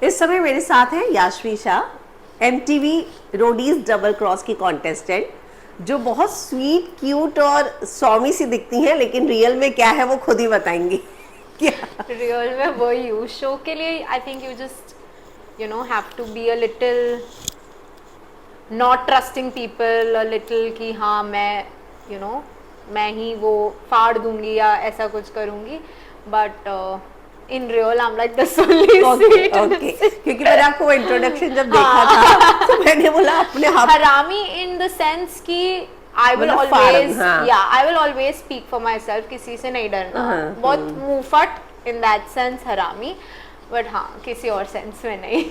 इस समय मेरे साथ हैं Yashvi Shah, MTV Roadies double cross की कॉन्टेस्टेंट, जो बहुत स्वीट, क्यूट और सौमी सी दिखती हैं, लेकिन रियल में क्या है वो खुद ही बताएंगी। क्या? रियल में वही हूँ शो के लिए। I think you just have to be a little not trusting people a little कि हाँ मैं यू you नो मैं ही वो फाड़ दूंगी या ऐसा कुछ करूंगी, but in real I am like the solely okay sweet. Okay, क्योंकि मैंने आपको वो इंट्रोडक्शन जब देखा था हाँ, तो मैंने बोला अपने आप हरामी इन द सेंस कि आई विल मतलब फाड़न। ऑलवेज हाँ I will always speak for my self, किसी से नहीं डरना। हाँ बहुत मुंहफट इन दैट सेंस हरामी, बट हाँ किसी और सेंस में नहीं।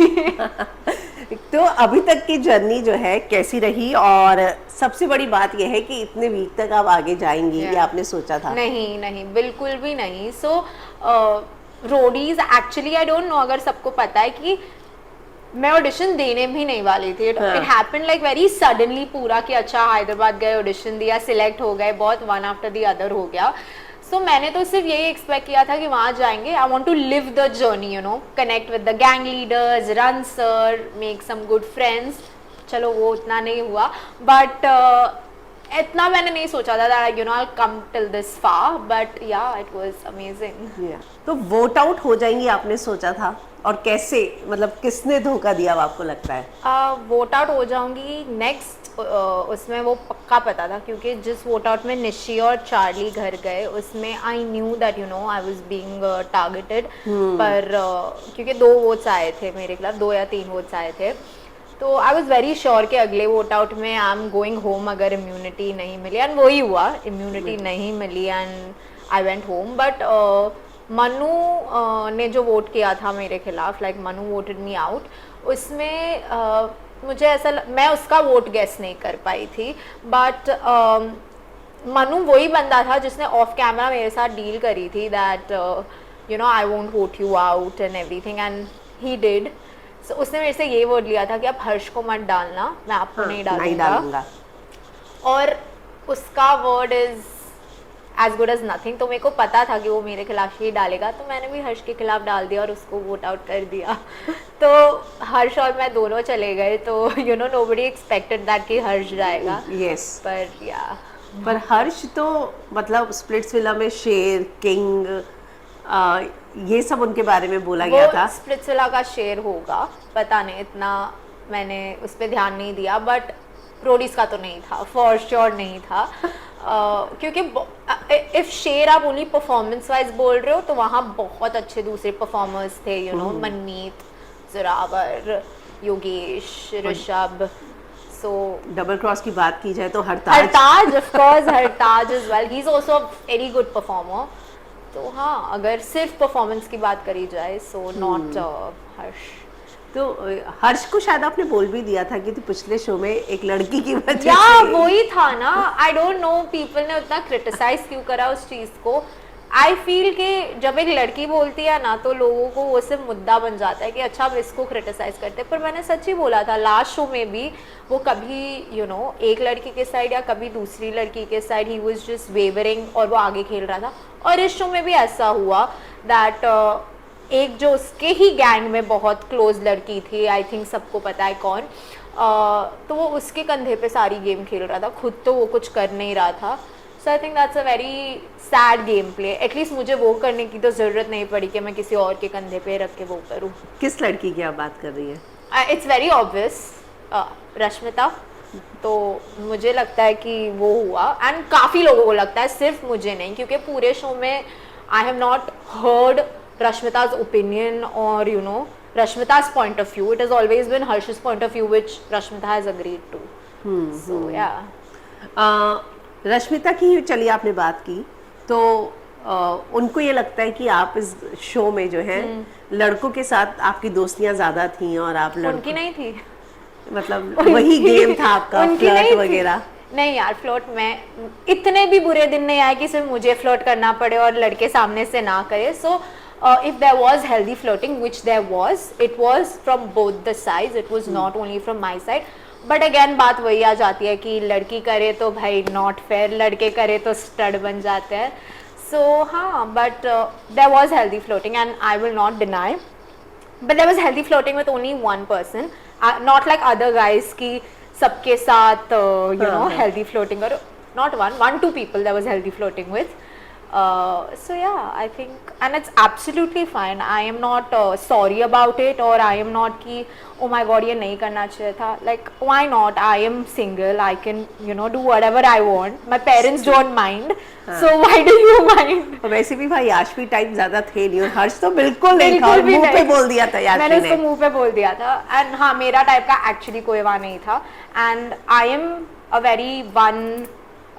तो अभी तक की जर्नी जो है कैसी रही, और सबसे बड़ी बात यह है कि इतने वीक तक आप आगे जाएंगी, ये आपने सोचा था? नहीं नहीं, बिल्कुल भी नहीं। So Roadies actually I don't know अगर सबको पता है कि मैं ऑडिशन देने भी नहीं वाली थी। It happened like very suddenly पूरा कि अच्छा हैदराबाद गए, ऑडिशन दिया, सिलेक्ट हो गए, बहुत वन आफ्टर द अदर हो गया। सो मैंने तो सिर्फ यही एक्सपेक्ट किया था कि वहाँ जाएंगे, I want to live the journey, connect with the gang leaders, Rann sir, make some good friends. चलो वो उतना नहीं हुआ, बट इतना मैंने नहीं सोचा था that I'll come till this far, but yeah it was amazing। तो वोट आउट हो जाएंगी आपने सोचा था, और कैसे, मतलब किसने धोखा दिया अब आपको लगता है? वोट आउट हो जाऊंगी नेक्स्ट, उसमें वो पक्का पता था, क्योंकि जिस वोट आउट में निशी और चार्ली घर गए उसमें आई knew that I was being targeted. पर क्योंकि 2 वोट्स आए थे मेरे खिलाफ, 2 या 3 वोट्स आए थे, तो आई वॉज वेरी श्योर कि अगले वोट आउट में आई एम गोइंग होम अगर इम्यूनिटी नहीं मिली, एंड वही हुआ, इम्यूनिटी नहीं मिली and I went home. But Manu ने जो वोट किया था मेरे खिलाफ, like Manu voted me out, उसमें मुझे ऐसा मैं उसका वोट गेस नहीं कर पाई थी, बट मनु वही बंदा था जिसने ऑफ कैमरा मेरे साथ डील करी थी that I won't vote you out and everything, and he did. So, उसने मेरे से ये वर्ड लिया था कि आप हर्ष को मत डालना, मैं आपको हाँ, नहीं नहीं डालूंगा। डालूंगा। और उसका word is as good as nothing, तो मेरे को पता था कि वो मेरे खिलाफ ही डालेगा, तो मैंने भी हर्ष के खिलाफ डाल दिया और उसको वोट आउट कर दिया। तो हर्ष और मैं दोनों चले गए, तो नोबडी एक्सपेक्टेड दैट कि हर्ष जाएगा। यस, पर या पर हर्ष तो मतलब स्प्लिट्सविला में शेर, किंग, ये सब उनके बारे में बोला गया था। स्प्लिट्सविला का शेर होगा, पता नहीं, इतना मैंने उस पर ध्यान नहीं दिया, बट रोडीज का तो नहीं था, फॉर श्योर नहीं था। क्योंकि इफ शेर आप ओनली परफॉर्मेंस वाइज बोल रहे हो तो वहाँ बहुत अच्छे दूसरे परफॉर्मर्स थे, Manmeet, Zorawar, Yogesh, Rishabh. So double cross की बात की जाए तो Hartaj of course, Hartaj is well, he is also very good performer. तो हाँ, अगर सिर्फ परफॉर्मेंस की बात करी जाए, सो नॉट हर्ष। तो हर्ष को शायद आपने बोल भी दिया था कि तो पिछले शो में एक लड़की की वजह या से वही था ना, आई डोंट नो पीपल ने उतना क्रिटिसाइज क्यों करा उस चीज को। आई फील कि जब एक लड़की बोलती है ना तो लोगों को वो सिर्फ मुद्दा बन जाता है कि अच्छा अब इसको क्रिटिसाइज करते हैं, पर मैंने सच ही बोला था लास्ट शो में भी, वो कभी एक लड़की के साइड या कभी दूसरी लड़की के side, he was just wavering और वो आगे खेल रहा था। और इस शो में भी ऐसा हुआ दैट एक जो उसके ही गैंग में बहुत क्लोज लड़की थी, आई थिंक सबको पता है कौन, तो वो उसके कंधे पे सारी गेम खेल रहा था, खुद तो वो कुछ कर नहीं रहा था। So I think that's a very sad game play. At least मुझे वो करने की तो ज़रूरत नहीं पड़ी कि मैं किसी और के कंधे पे रख के वो करूँ। किस लड़की की आप बात कर रही है? It's very obvious, Rashmita. तो मुझे लगता है कि वो हुआ, एंड काफ़ी लोगों को लगता है, सिर्फ मुझे नहीं, क्योंकि पूरे शो में आई have not heard Rashmita's opinion or Rashmita's point of view. It has always been Harsh's point of view which Rashmita has agreed to. So yeah. Rashmita की चलिए आपने बात की, तो उनको ये लगता है कि आप इस शो में जो है लड़कों के साथ आपकी दोस्तियां ज्यादा थी और आप उनकी नहीं थी, मतलब वही गेम था आपका, फ्लर्ट वगैरह। नहीं यार, फ्लर्ट में इतने भी बुरे दिन नहीं आए कि सिर्फ मुझे फ्लर्ट करना पड़े और लड़के सामने से ना करे। सो if there was healthy flirting, which there was, it was from both the sides, it was not only from my side, but again बात वही आ जाती है कि लड़की करे तो भाई not fair, लड़के करे तो स्टड बन जाते हैं। So हाँ, but there was healthy flirting and I will not deny but there was healthy flirting with only one person, not like other guys ki सबके साथ you know healthy flirting करो, not one two people there was healthy flirting with. So yeah, I think, and it's absolutely fine. I am not sorry about it, or I am not कि oh my god ये नहीं करना चाहिए था. Like why not? I am single. I can you know do whatever I want. My parents don't mind. So why do you mind? और वैसे भी भाई याशवी टाइप ज्यादा थे नहीं, और हर्ष तो बिल्कुल नहीं था, और बिल्कुल भी मुंह पे नहीं। बोल दिया था याशवी मैंने ने। उसको मुंह पे बोल दिया था, एंड हाँ मेरा टाइप का एक्चुअली कोई वहाँ नहीं था, and I am a very one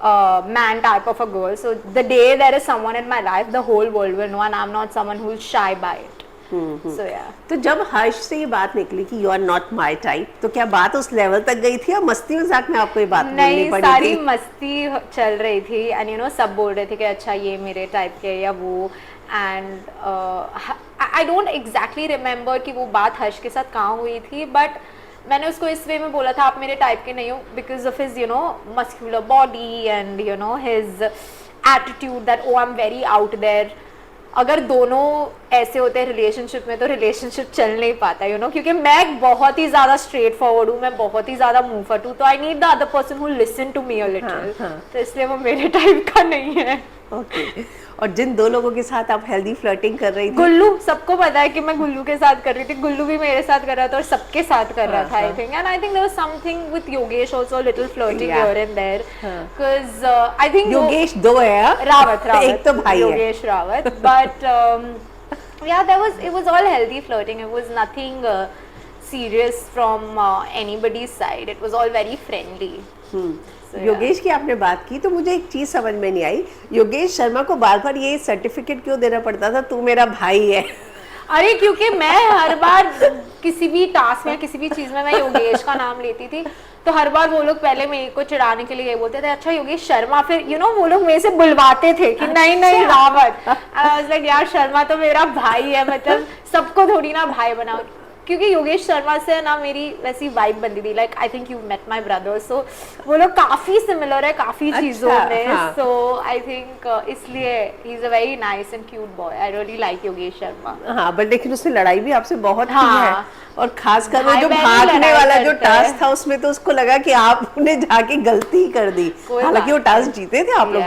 man type of a girl, so the day there is someone in my life the whole world will know, and I'm not someone who is shy by it. So yeah. तो जब हर्ष से ये बात निकली कि you are not my type, तो क्या बात उस लेवल तक गई थी, या मस्ती मजाक में आपको ये बात बोलनी नहीं, पड़ी सारी थी? मस्ती चल रही थी, एंड यू नो सब बोल रहे थे कि अच्छा ये मेरे टाइप के या वो, and I don't exactly remember कि वो बात हर्ष के साथ कहाँ हुई थी, बट मैंने उसको इस वे में बोला था आप मेरे टाइप के नहीं हो, because of his you know muscular body and you know his attitude that oh I am very out there. अगर दोनों ऐसे होते हैं रिलेशनशिप में तो रिलेशनशिप चल नहीं पाता, यू नो, क्योंकि मैं बहुत ही ज़्यादा स्ट्रेट फॉरवर्ड हूँ, मैं बहुत ही ज़्यादा मुंह फट हूँ, तो I need the other person who listen to me a little, तो इसलिए वो मेरे टाइप का नहीं है. ओके. और जिन दो लोगों के साथ आप हेल्दी फ्लर्टिंग कर रही थी, गुल्लू, सबको पता है कि मैं गुल्लू के साथ कर रही थी, गुल्लू भी मेरे साथ कर रहा था और सबके साथ कर रहा था, I think, and I think there was something with Yogesh also, little flirting here and there, because I think Yogesh दो है, रावत एक तो भाई है, Yogesh Rawat, but yeah, it was all healthy flirting. It was nothing serious from anybody's side. It was all very friendly. So, Yogesh की आपने बात की तो मुझे एक चीज समझ में नहीं आई, योगेश शर्मा को बार बार ये सर्टिफिकेट क्यों देना पड़ता था, तू मेरा भाई है? अरे क्योंकि मैं हर बार किसी भी टास्क में किसी भी चीज में मैं योगेश का नाम लेती थी, तो हर बार वो लोग पहले मेरे को चिढ़ाने के लिए ये बोलते थे अच्छा योगेश शर्मा, फिर यू नो वो लोग मेरे से बुलवाते थे कि नहीं नहीं रावत, आई वाज लाइक यार शर्मा तो मेरा भाई है, मतलब सबको थोड़ी ना भाई बनाओ, क्योंकि योगेश शर्मा से ना मेरी वैसी वाइब बनती थी, like I think you met my brother, so वो लोग काफी सिमिलर है काफी चीजों में, सो आई थिंक इसलिए ही is a very nice and cute boy, I really like Yogesh Sharma. हाँ, बट लेकिन उसने लड़ाई भी आपसे बहुत की हाँ. है, और खासकर वो भाई जो बहन भागने लड़ाई वाला जो करते हैं. टास्क था उसमें तो उसको लगा कि आपने जाके गलती कर दी, हालांकि वो टास्क जीते थे आप लोग.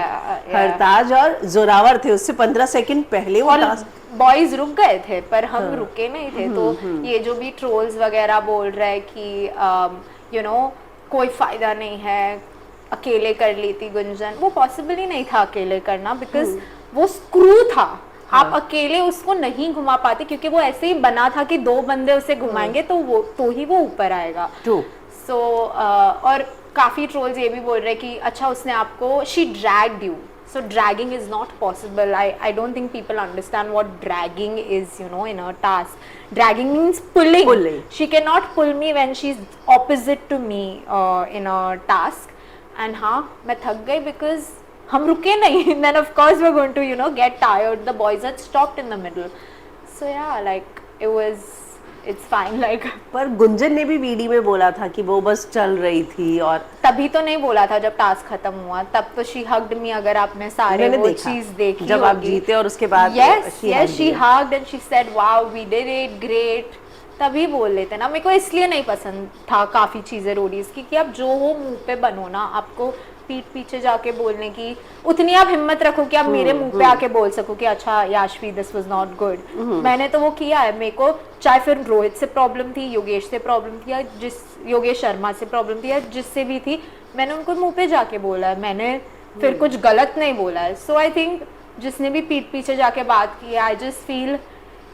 हरताज और जोरावर थे, उससे 15 सेकंड पहले वो टास्क बॉयज रुक गए थे पर हम रुके नहीं थे, तो ये जो भी ट्रोल्स वगैरह बोल रहे हैं कि यू नो कोई फायदा नहीं है, अकेले कर ली थी गुंजन, वो पॉसिबल ही नहीं था अकेले करना, बिकॉज वो स्क्रू था, आप अकेले उसको नहीं घुमा पाते, क्योंकि वो ऐसे ही बना था कि दो बंदे उसे घुमाएंगे तो ही वो ऊपर आएगा. सो और काफी ट्रोल्स ये भी बोल रहे कि अच्छा उसने आपको, she dragged you, so dragging is not possible. I don't think people understand what dragging is, you know, in a task. Dragging means pulling. She cannot pull me when she's opposite to me in a task, and हाँ मैं थक गई because हम रुके नहीं, then of course we're going to you know get tired, the boys had stopped in the middle, so yeah, like it's fine, like. पर गुंजन ने भी वीडियो में बोला था कि वो बस चल रही थी, और तभी तो नहीं बोला था जब टास्क खत्म हुआ, तब तो शी हग्ड मी, अगर आपने सारे वो चीज देखी जब आप जीते और उसके बाद yes she hugged and she said wow we did it great, तभी बोल लेते ना. मेरे को इसलिए नहीं पसंद था काफी चीजें रोडीज की कि आप जो हो मुंह पे बनो ना, आपको पीठ पीछे जाके बोलने की उतनी आप हिम्मत रखो कि आप मेरे मुंह पे आके बोल सको कि अच्छा याशवी दिस वाज नॉट गुड. मैंने तो वो किया है, मेरे को चाहे फिर रोहित से प्रॉब्लम थी, योगेश से प्रॉब्लम थी, या योगेश शर्मा से प्रॉब्लम थी, या जिससे भी थी, मैंने उनको मुंह पे जाके बोला है, मैंने फिर कुछ गलत नहीं बोला है. सो आई थिंक जिसने भी पीठ पीछे जाके बात की है, आई जस्ट फील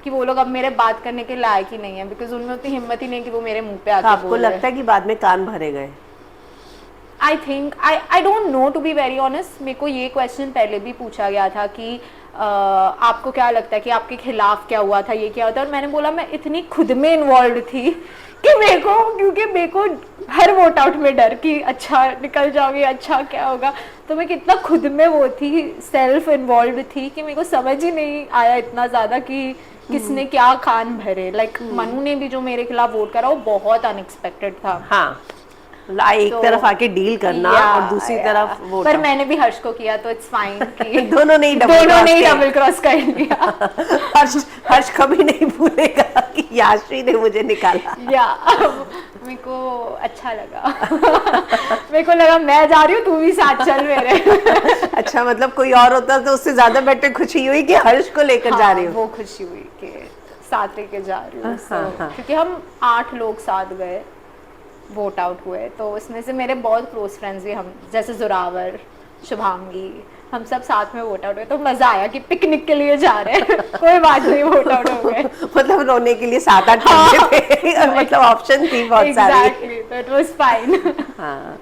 कि वो लोग अब मेरे बात करने के लायक ही नहीं है, बिकॉज उनमें उतनी हिम्मत ही नहीं कि वो मेरे मुंह पे आके आपको लगता है कि बाद में कान भरे गए? I think I don't know to be very honest. मेरे को ये क्वेश्चन पहले भी पूछा गया था कि आपको क्या लगता है कि आपके खिलाफ क्या हुआ था, ये क्या होता है, और मैंने बोला मैं इतनी खुद में इन्वॉल्व थी कि क्योंकि मेरे को हर वोट आउट में डर कि अच्छा निकल जाओगे, अच्छा क्या होगा, तो मैं कितना खुद में वो थी, सेल्फ इन्वॉल्व थी कि मेरे को समझ ही नहीं आया इतना ज़्यादा कि किसने क्या कान भरे. लाइक मनु ने भी जो मेरे खिलाफ वोट करा वो बहुत अनएक्सपेक्टेड था. हाँ, एक तरफ आके डील करना और दूसरी तरफ वो, पर मैंने भी हर्ष को किया तो इट्स फाइन कि दोनों ने ही डबल क्रॉस कर लिया. हर्ष कभी नहीं भूलेगा कि याश्वी ने मुझे निकाला। या मेरे को अच्छा लगा। मेरे को लगा मैं जा रही हूँ, तू भी साथ चल मेरे। अच्छा, मतलब कोई और होता तो उससे ज्यादा बेटर खुशी हुई कि हर्ष को लेकर जा रही हूँ। वो खुशी हुई कि साथ लेके जा रही हूँ। हाँ। क्योंकि हम 8 लोग साथ गए, वोट आउट हुए, तो उसमें से मेरे बहुत क्लोज फ्रेंड्स भी, हम जैसे जोरावर, शुभांगी, हम सब साथ में वोट आउट हुए। तो मजा आया कि पिकनिक के लिए जा रहे हैं। कोई बात नहीं, वोट आउट हो गए। मतलब रोने के लिए 7-8 घंटे थे। मतलब ऑप्शन थी बहुत सारी। Exactly, that was fine. हाँ।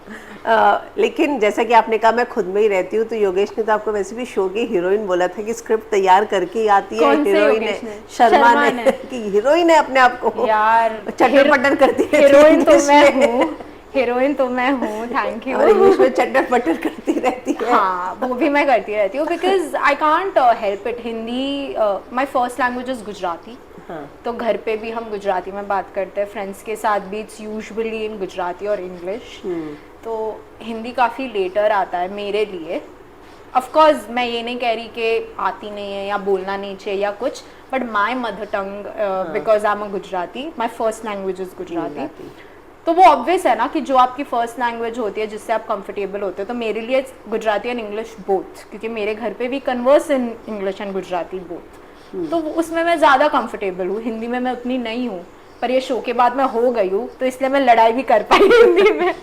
लेकिन जैसा कि आपने कहा मैं खुद में ही रहती हूँ, तो योगेश ने तो आपको वैसे भी शो की हीरोइन बोला था कि स्क्रिप्ट तैयार करके ही आती है। कौन से हीरोइन योगेश है ने? शर्मा शर्मा ने ने। कि हीरोइन है अपने आप को यार चटर पटर करती रहती है हीरोइन तो इंग्लिश मैं में। हूँ, हीरोइन तो मैं हूँ, थैंक और इंग्लिश यू। में चटर पटर करती रहती है। हाँ, वो भी मैं करती रहती हूँ, because I can't help it. Hindi my first language is Gujarati. हाँ। तो घर पे भी हम गुजराती में बात करते हैं, फ्रेंड्स के साथ भी इट्स यूजुअली इन गुजराती और इंग्लिश। तो हिंदी काफ़ी लेटर आता है मेरे लिए। ऑफ कोर्स मैं ये नहीं कह रही कि आती नहीं है या बोलना नहीं चाहिए या कुछ, but my mother tongue, because I am a Gujarati, my first language is Gujarati. तो वो ऑब्वियस है ना कि जो आपकी फर्स्ट लैंग्वेज होती है, जिससे आप कंफर्टेबल होते हो, तो मेरे लिए गुजराती एंड इंग्लिश बोथ, क्योंकि मेरे घर पे भी converse in English and Gujarati both. तो उसमें मैं ज़्यादा कंफर्टेबल हूँ। हिंदी में मैं उतनी नहीं हूँ, पर ये शो के बाद मैं हो गई हूँ, तो इसलिए मैं लड़ाई भी कर पाई हिंदी में,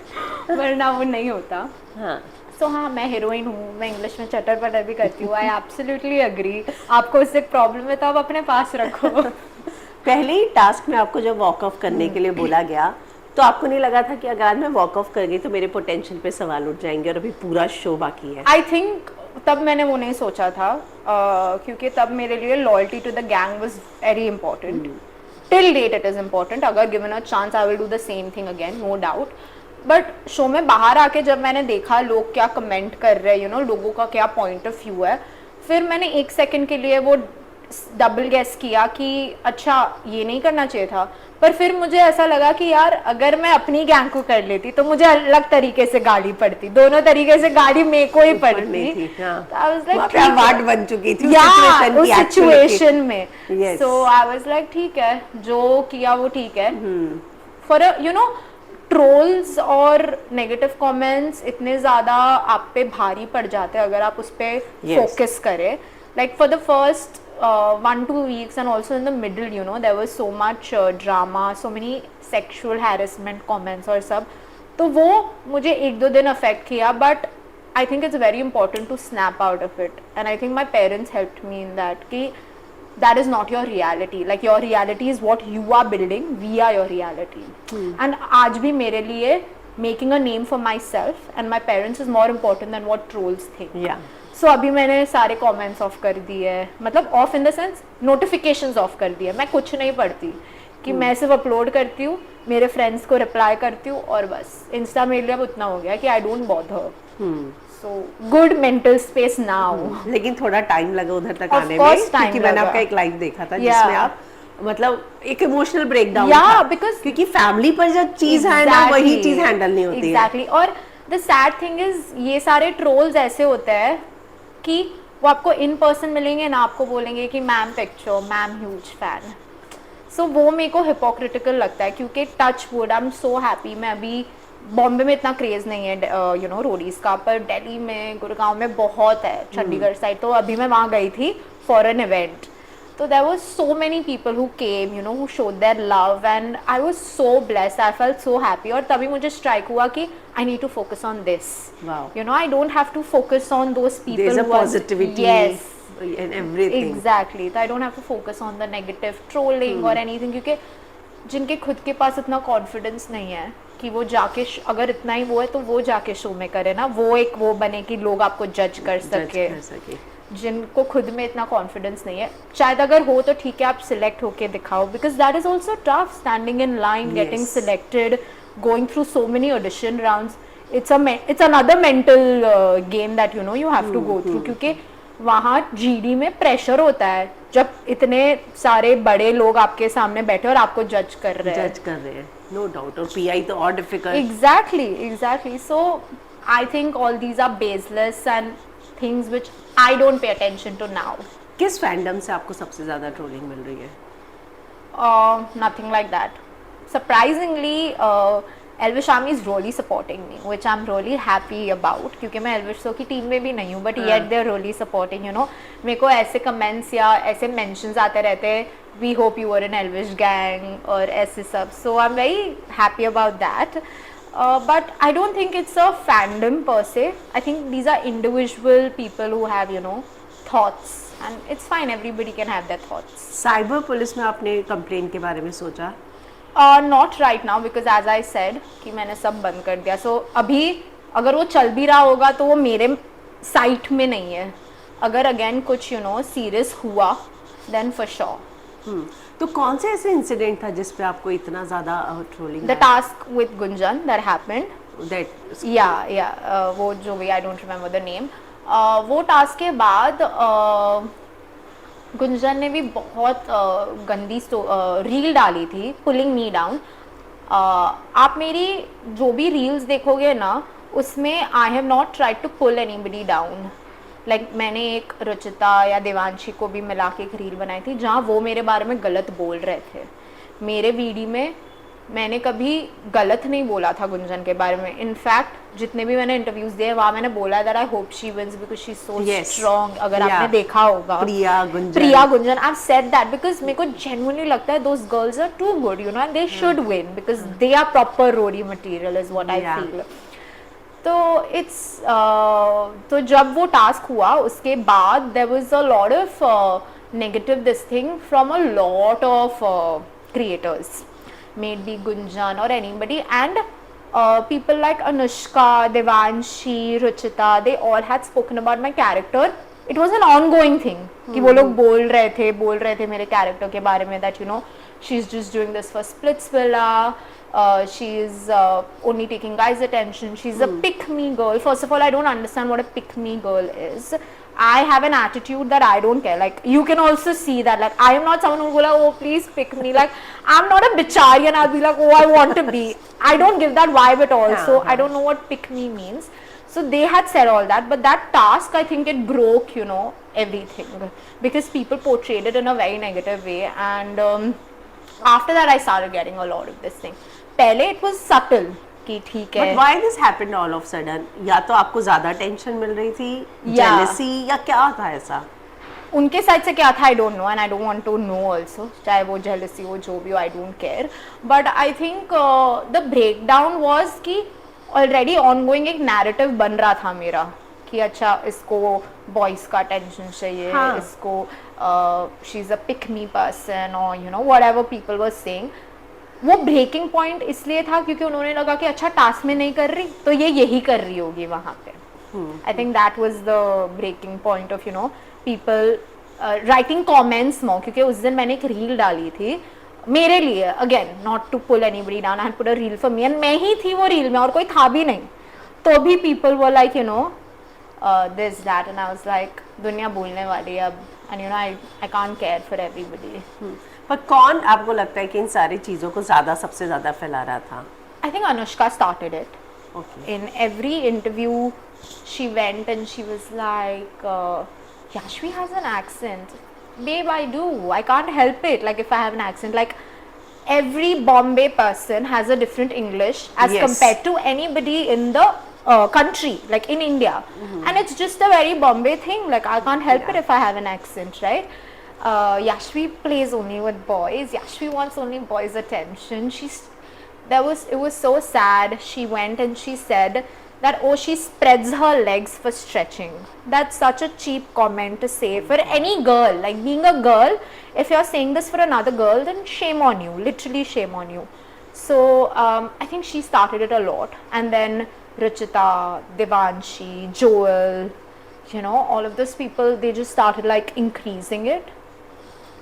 वरना वो नहीं होता। हाँ। तो हाँ, मैं हीरोइन हूँ, मैं इंग्लिश में चटर पटर भी करती हूँ। I absolutely agree. आपको इससे प्रॉब्लम है तो आप अपने पास रखो। पहले ही टास्क में आपको जब वॉक ऑफ करने के लिए बोला गया, तो आपको नहीं लगा था कि अगर मैं वॉक ऑफ कर गई तो मेरे पोटेंशियल पे सवाल उठ जाएंगे और अभी पूरा शो बाकी है? आई थिंक तब मैंने वो नहीं सोचा था, क्योंकि तब मेरे लिए loyalty to the gang was very important. Till date it is important. अगर given a chance I will do the same thing again, no doubt. But show में बाहर आके जब मैंने देखा लोग क्या कमेंट कर रहे हैं, लोगों का क्या पॉइंट ऑफ व्यू है, फिर मैंने 1 सेकंड के लिए वो डबल गेस किया कि अच्छा ये नहीं करना चाहिए था। पर फिर मुझे ऐसा लगा कि यार अगर मैं अपनी गैंग को कर लेती तो मुझे अलग तरीके से गाली पड़ती, दोनों तरीके से गाली मेरे को ही पड़ती। वाट बन चुकी थी उस सिचुएशन में। सो आई वाज लाइक ठीक है, जो किया वो ठीक है। फॉर ट्रोल्स और नेगेटिव कमेंट्स इतने ज़्यादा आप पे भारी पड़ जाते हैं अगर आप उस पर फोकस करें। Like for the first 1-2 weeks and also in the middle, there was so much drama, so many sexual harassment comments और सब, तो वो मुझे 1-2 दिन affect किया, but I think it's very important to snap out of it, and I think my parents helped me in that कि that is not your reality, like your reality is what you are building, we are your reality. And आज भी मेरे लिए making a name for myself and my parents is more important than what trolls think. So अभी मैंने सारे comments of कर दिए, मतलब of in the sense notifications of कर दिए। मैं कुछ नहीं पढ़ती, कि मैं सिर्फ अपलोड करती हूँ, मेरे फ्रेंड्स को रिप्लाई करती हूँ और बस। इंस्टा मेरे लिए अब उतना हो गया कि I don't bother. So good mental space now. लेकिन थोड़ा टाइम लगा उधर तक आने में, क्योंकि मैंने आपका एक लाइव देखा था जिसमें आप मतलब एक इमोशनल ब्रेकडाउन था, बिकॉज क्योंकि फैमिली पर जब चीज है ना, वही चीज हैंडल नहीं होती है। एग्जैक्टली। और द सैड थिंग इज ये सारे ट्रोल्स ऐसे होते हैं कि वो आपको इन पर्सन मिलेंगे ना, आपको बोलेंगे कि ma'am picture, ma'am huge fan. So वो मेरे को हिपोक्रिटिकल लगता है, क्योंकि touch wood I am so happy. मैं अभी बॉम्बे में इतना क्रेज नहीं है रोडीज का, पर दिल्ली में, गुड़गांव में बहुत है, चंडीगढ़ साइड। तो अभी मैं वहाँ गई थी फॉर एन इवेंट, तो there was so many people who came, who showed their love, and I was so blessed. I felt so happy. और तभी मुझे strike हुआ कि I need to focus on this. Wow. I don't have to focus on those people. There's a who positivity in everything. Exactly. So I don't have to focus on the negative trolling or anything, क्योंकि जिनके खुद के पास इतना confidence नहीं है कि वो जाके, अगर इतना ही वो है तो वो जाके शो में करे ना, वो एक वो बने कि लोग आपको जज कर सके। जिनको खुद में इतना कॉन्फिडेंस नहीं है, शायद अगर हो तो ठीक है, आप सिलेक्ट होके दिखाओ, because that is also tough, standing in line, getting selected, going through so many audition rounds. It's another mental game that you have to go through, क्योंकि वहाँ जीडी में प्रेशर होता है जब इतने सारे बड़े लोग आपके सामने बैठे और आपको जज कर रहे हैं। No doubt. और पीआई तो और difficult. Exactly. So I think all these are baseless and things which I don't pay attention to now. किस फैंडम से आपको सबसे ज्यादा ट्रोलिंग मिल रही है? Nothing like that. Surprisingly, Elvish Army is really supporting me, which I'm really happy about. क्योंकि मैं Elvish की टीम में भी नहीं हूँ, but yet they're really supporting. You know, मेरे को ऐसे comments या ऐसे mentions आते रहते हैं. We hope you were in Elvish gang और ऐसे सब. So I'm very happy about that. But I don't think it's a fandom per se. I think these are individual people who have, you know, thoughts. And it's fine, everybody can have their thoughts. Cyber police में आपने complain के बारे में सोचा? Not right now because as I said कि मैंने सब बंद कर दिया. So अभी अगर वो चल भी रहा होगा तो वो मेरे साइट में नहीं है. अगर अगेन कुछ you know सीरियस हुआ then for sure. तो कौन से ऐसे इंसिडेंट था जिस पे आपको इतना ज़्यादा trolling? The task with Gunjan that happened. That Yeah, वो जो भी I don't remember the name. वो टास्क के बाद गुंजन ने भी बहुत गंदी रील डाली थी पुलिंग मी डाउन. आप मेरी जो भी रील्स देखोगे ना उसमें I have not tried to pull anybody down. Like मैंने एक रुचिता या देवांशी को भी मिला के एक रील बनाई थी जहाँ वो मेरे बारे में गलत बोल रहे थे. मेरे वीडियो में मैंने कभी गलत नहीं बोला था गुंजन के बारे में. इनफैक्ट जितने भी मैंने इंटरव्यूज दिए वहाँ मैंने बोला that I hope she wins because she is so strong. अगर आपने देखा होगा Priya Gunjan I have said that because मेरे को जेन्युइनली लगता है those girls are too good you know and they should win because they are proper roadie material is what I feel. तो it's तो जब वो टास्क हुआ उसके बाद there was a lot of negative this thing from a lot of creators. May it be Gunjan or anybody, and people like Anushka, Devanshi, Ruchita, they all had spoken about my character. It was an ongoing thing कि वो लोग बोल रहे थे मेरे character के बारे में that you know she's just doing this for Splitsvilla, she's only taking guys attention, she's a pick me girl. First of all, I don't understand what a pick me girl is. I have an attitude that I don't care. Like you can also see that. Like I am not someone who will like, oh please pick me. Like I'm not a bichari and I'll be like, oh I want to be. I don't give that vibe at all. So I don't know what pick me means. So they had said all that, but that task I think it broke you know everything because people portrayed it in a very negative way. And after that I started getting a lot of this thing. पहले it was subtle. कि ठीक है. But why this happened all of sudden? या तो आपको ज़्यादा tension मिल रही थी, jealousy या क्या था ऐसा? उनके साइड से क्या था I don't know and I don't want to know also. चाहे वो jealousy हो जो भी हो I don't care. But I think the breakdown was कि already ongoing एक narrative बन रहा था मेरा कि अच्छा इसको boys का attention चाहिए, इसको she's a pick me person or you know whatever people were saying. वो ब्रेकिंग पॉइंट इसलिए था क्योंकि उन्होंने लगा कि अच्छा टास्क में नहीं कर रही तो ये यही कर रही होगी वहाँ पे. I think that was the breaking point of you know people writing comments more. क्योंकि उस दिन मैंने एक रील डाली थी मेरे लिए again not to pull anybody down. I had put a reel for me and मैं ही थी वो रील में और कोई था भी नहीं. तो भी people were like you no this that and I was like दुनिया बोलने वाली है अब and you no I can't care for everybody. पर कौन आपको लगता है कि इन सारी चीज़ों को सबसे ज़्यादा फैला रहा था? I think Anushka started it. Okay. In every interview, she went and she was like, Yashvi has an accent. Babe, I do. I can't help it. Like if I have an accent, like every Bombay person has a different English as compared to anybody in the country, like in India. And it's just a very Bombay thing. Like I can't help it if I have an accent, right? Yashvi plays only with boys. Yashvi wants only boys' attention. It was so sad. She went and she said that oh she spreads her legs for stretching. That's such a cheap comment to say for any girl. Like being a girl, if you're saying this for another girl, then shame on you. Literally shame on you. So I think she started it a lot. And then Ruchita, Devanshi, Joel, you know, all of those people, they just started like increasing it.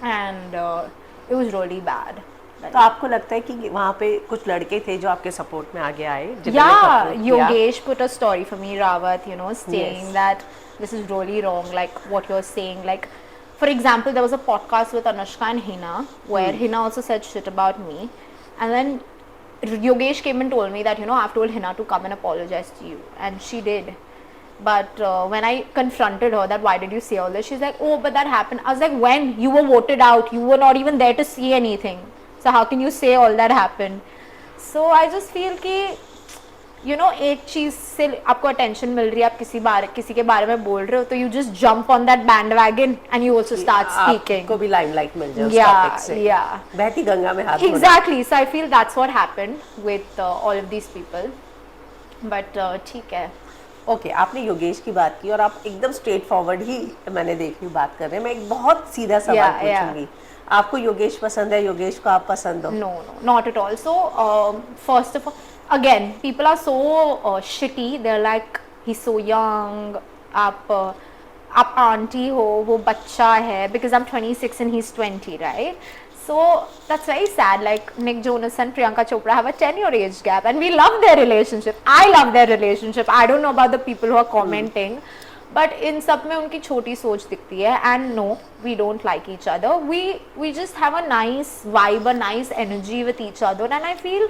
And it was really bad. तो आपको लगता है कि वहाँ पे कुछ लड़के थे जो आपके सपोर्ट में आगे आए? Yeah, Yogesh put a story for me, Rawat, you know, saying that this is really wrong, like what you're saying. Like, for example, there was a podcast with Anushka and Hina where Hina also said shit about me. And then Yogesh came and told me that, you know, I've told Hina to come and apologize to you. And she did. But when I confronted her that why did you say all this, she's like, oh, but that happened. I was like, when? You were voted out. You were not even there to see anything. So how can you say all that happened? So I just feel कि you know, एक चीज से आपको attention मिल रही है, आप किसी के बारे में बोल रहे हो, तो you just jump on that bandwagon and you also start speaking. आपको भी लाइमलाइट मिल जाए उस टॉपिक से. Yeah. बहती गंगा में हाथ धोना. Exactly. So I feel that's what happened with all of these people. But ठीक है. ओके, आपने योगेश की बात की और आप एकदम स्ट्रेट फॉरवर्ड ही मैंने देखी बात कर रहे हैं. मैं एक बहुत सीधा सवाल पूछूंगी. आपको योगेश पसंद है, योगेश को आप पसंद हो? No, not at all. So first of all, again, people are so shitty. They're like, he's so young. आप आंटी हो, वो बच्चा है. Because I'm 26 and he's 20, right? So that's very sad. Like Nick Jonas and Priyanka Chopra have a 10-year age gap, and we love their relationship. I love their relationship. I don't know about the people who are commenting. But in सब में उनकी छोटी सोच दिखती है. And no, we don't like each other. We just have a nice vibe, a nice energy with each other, and I feel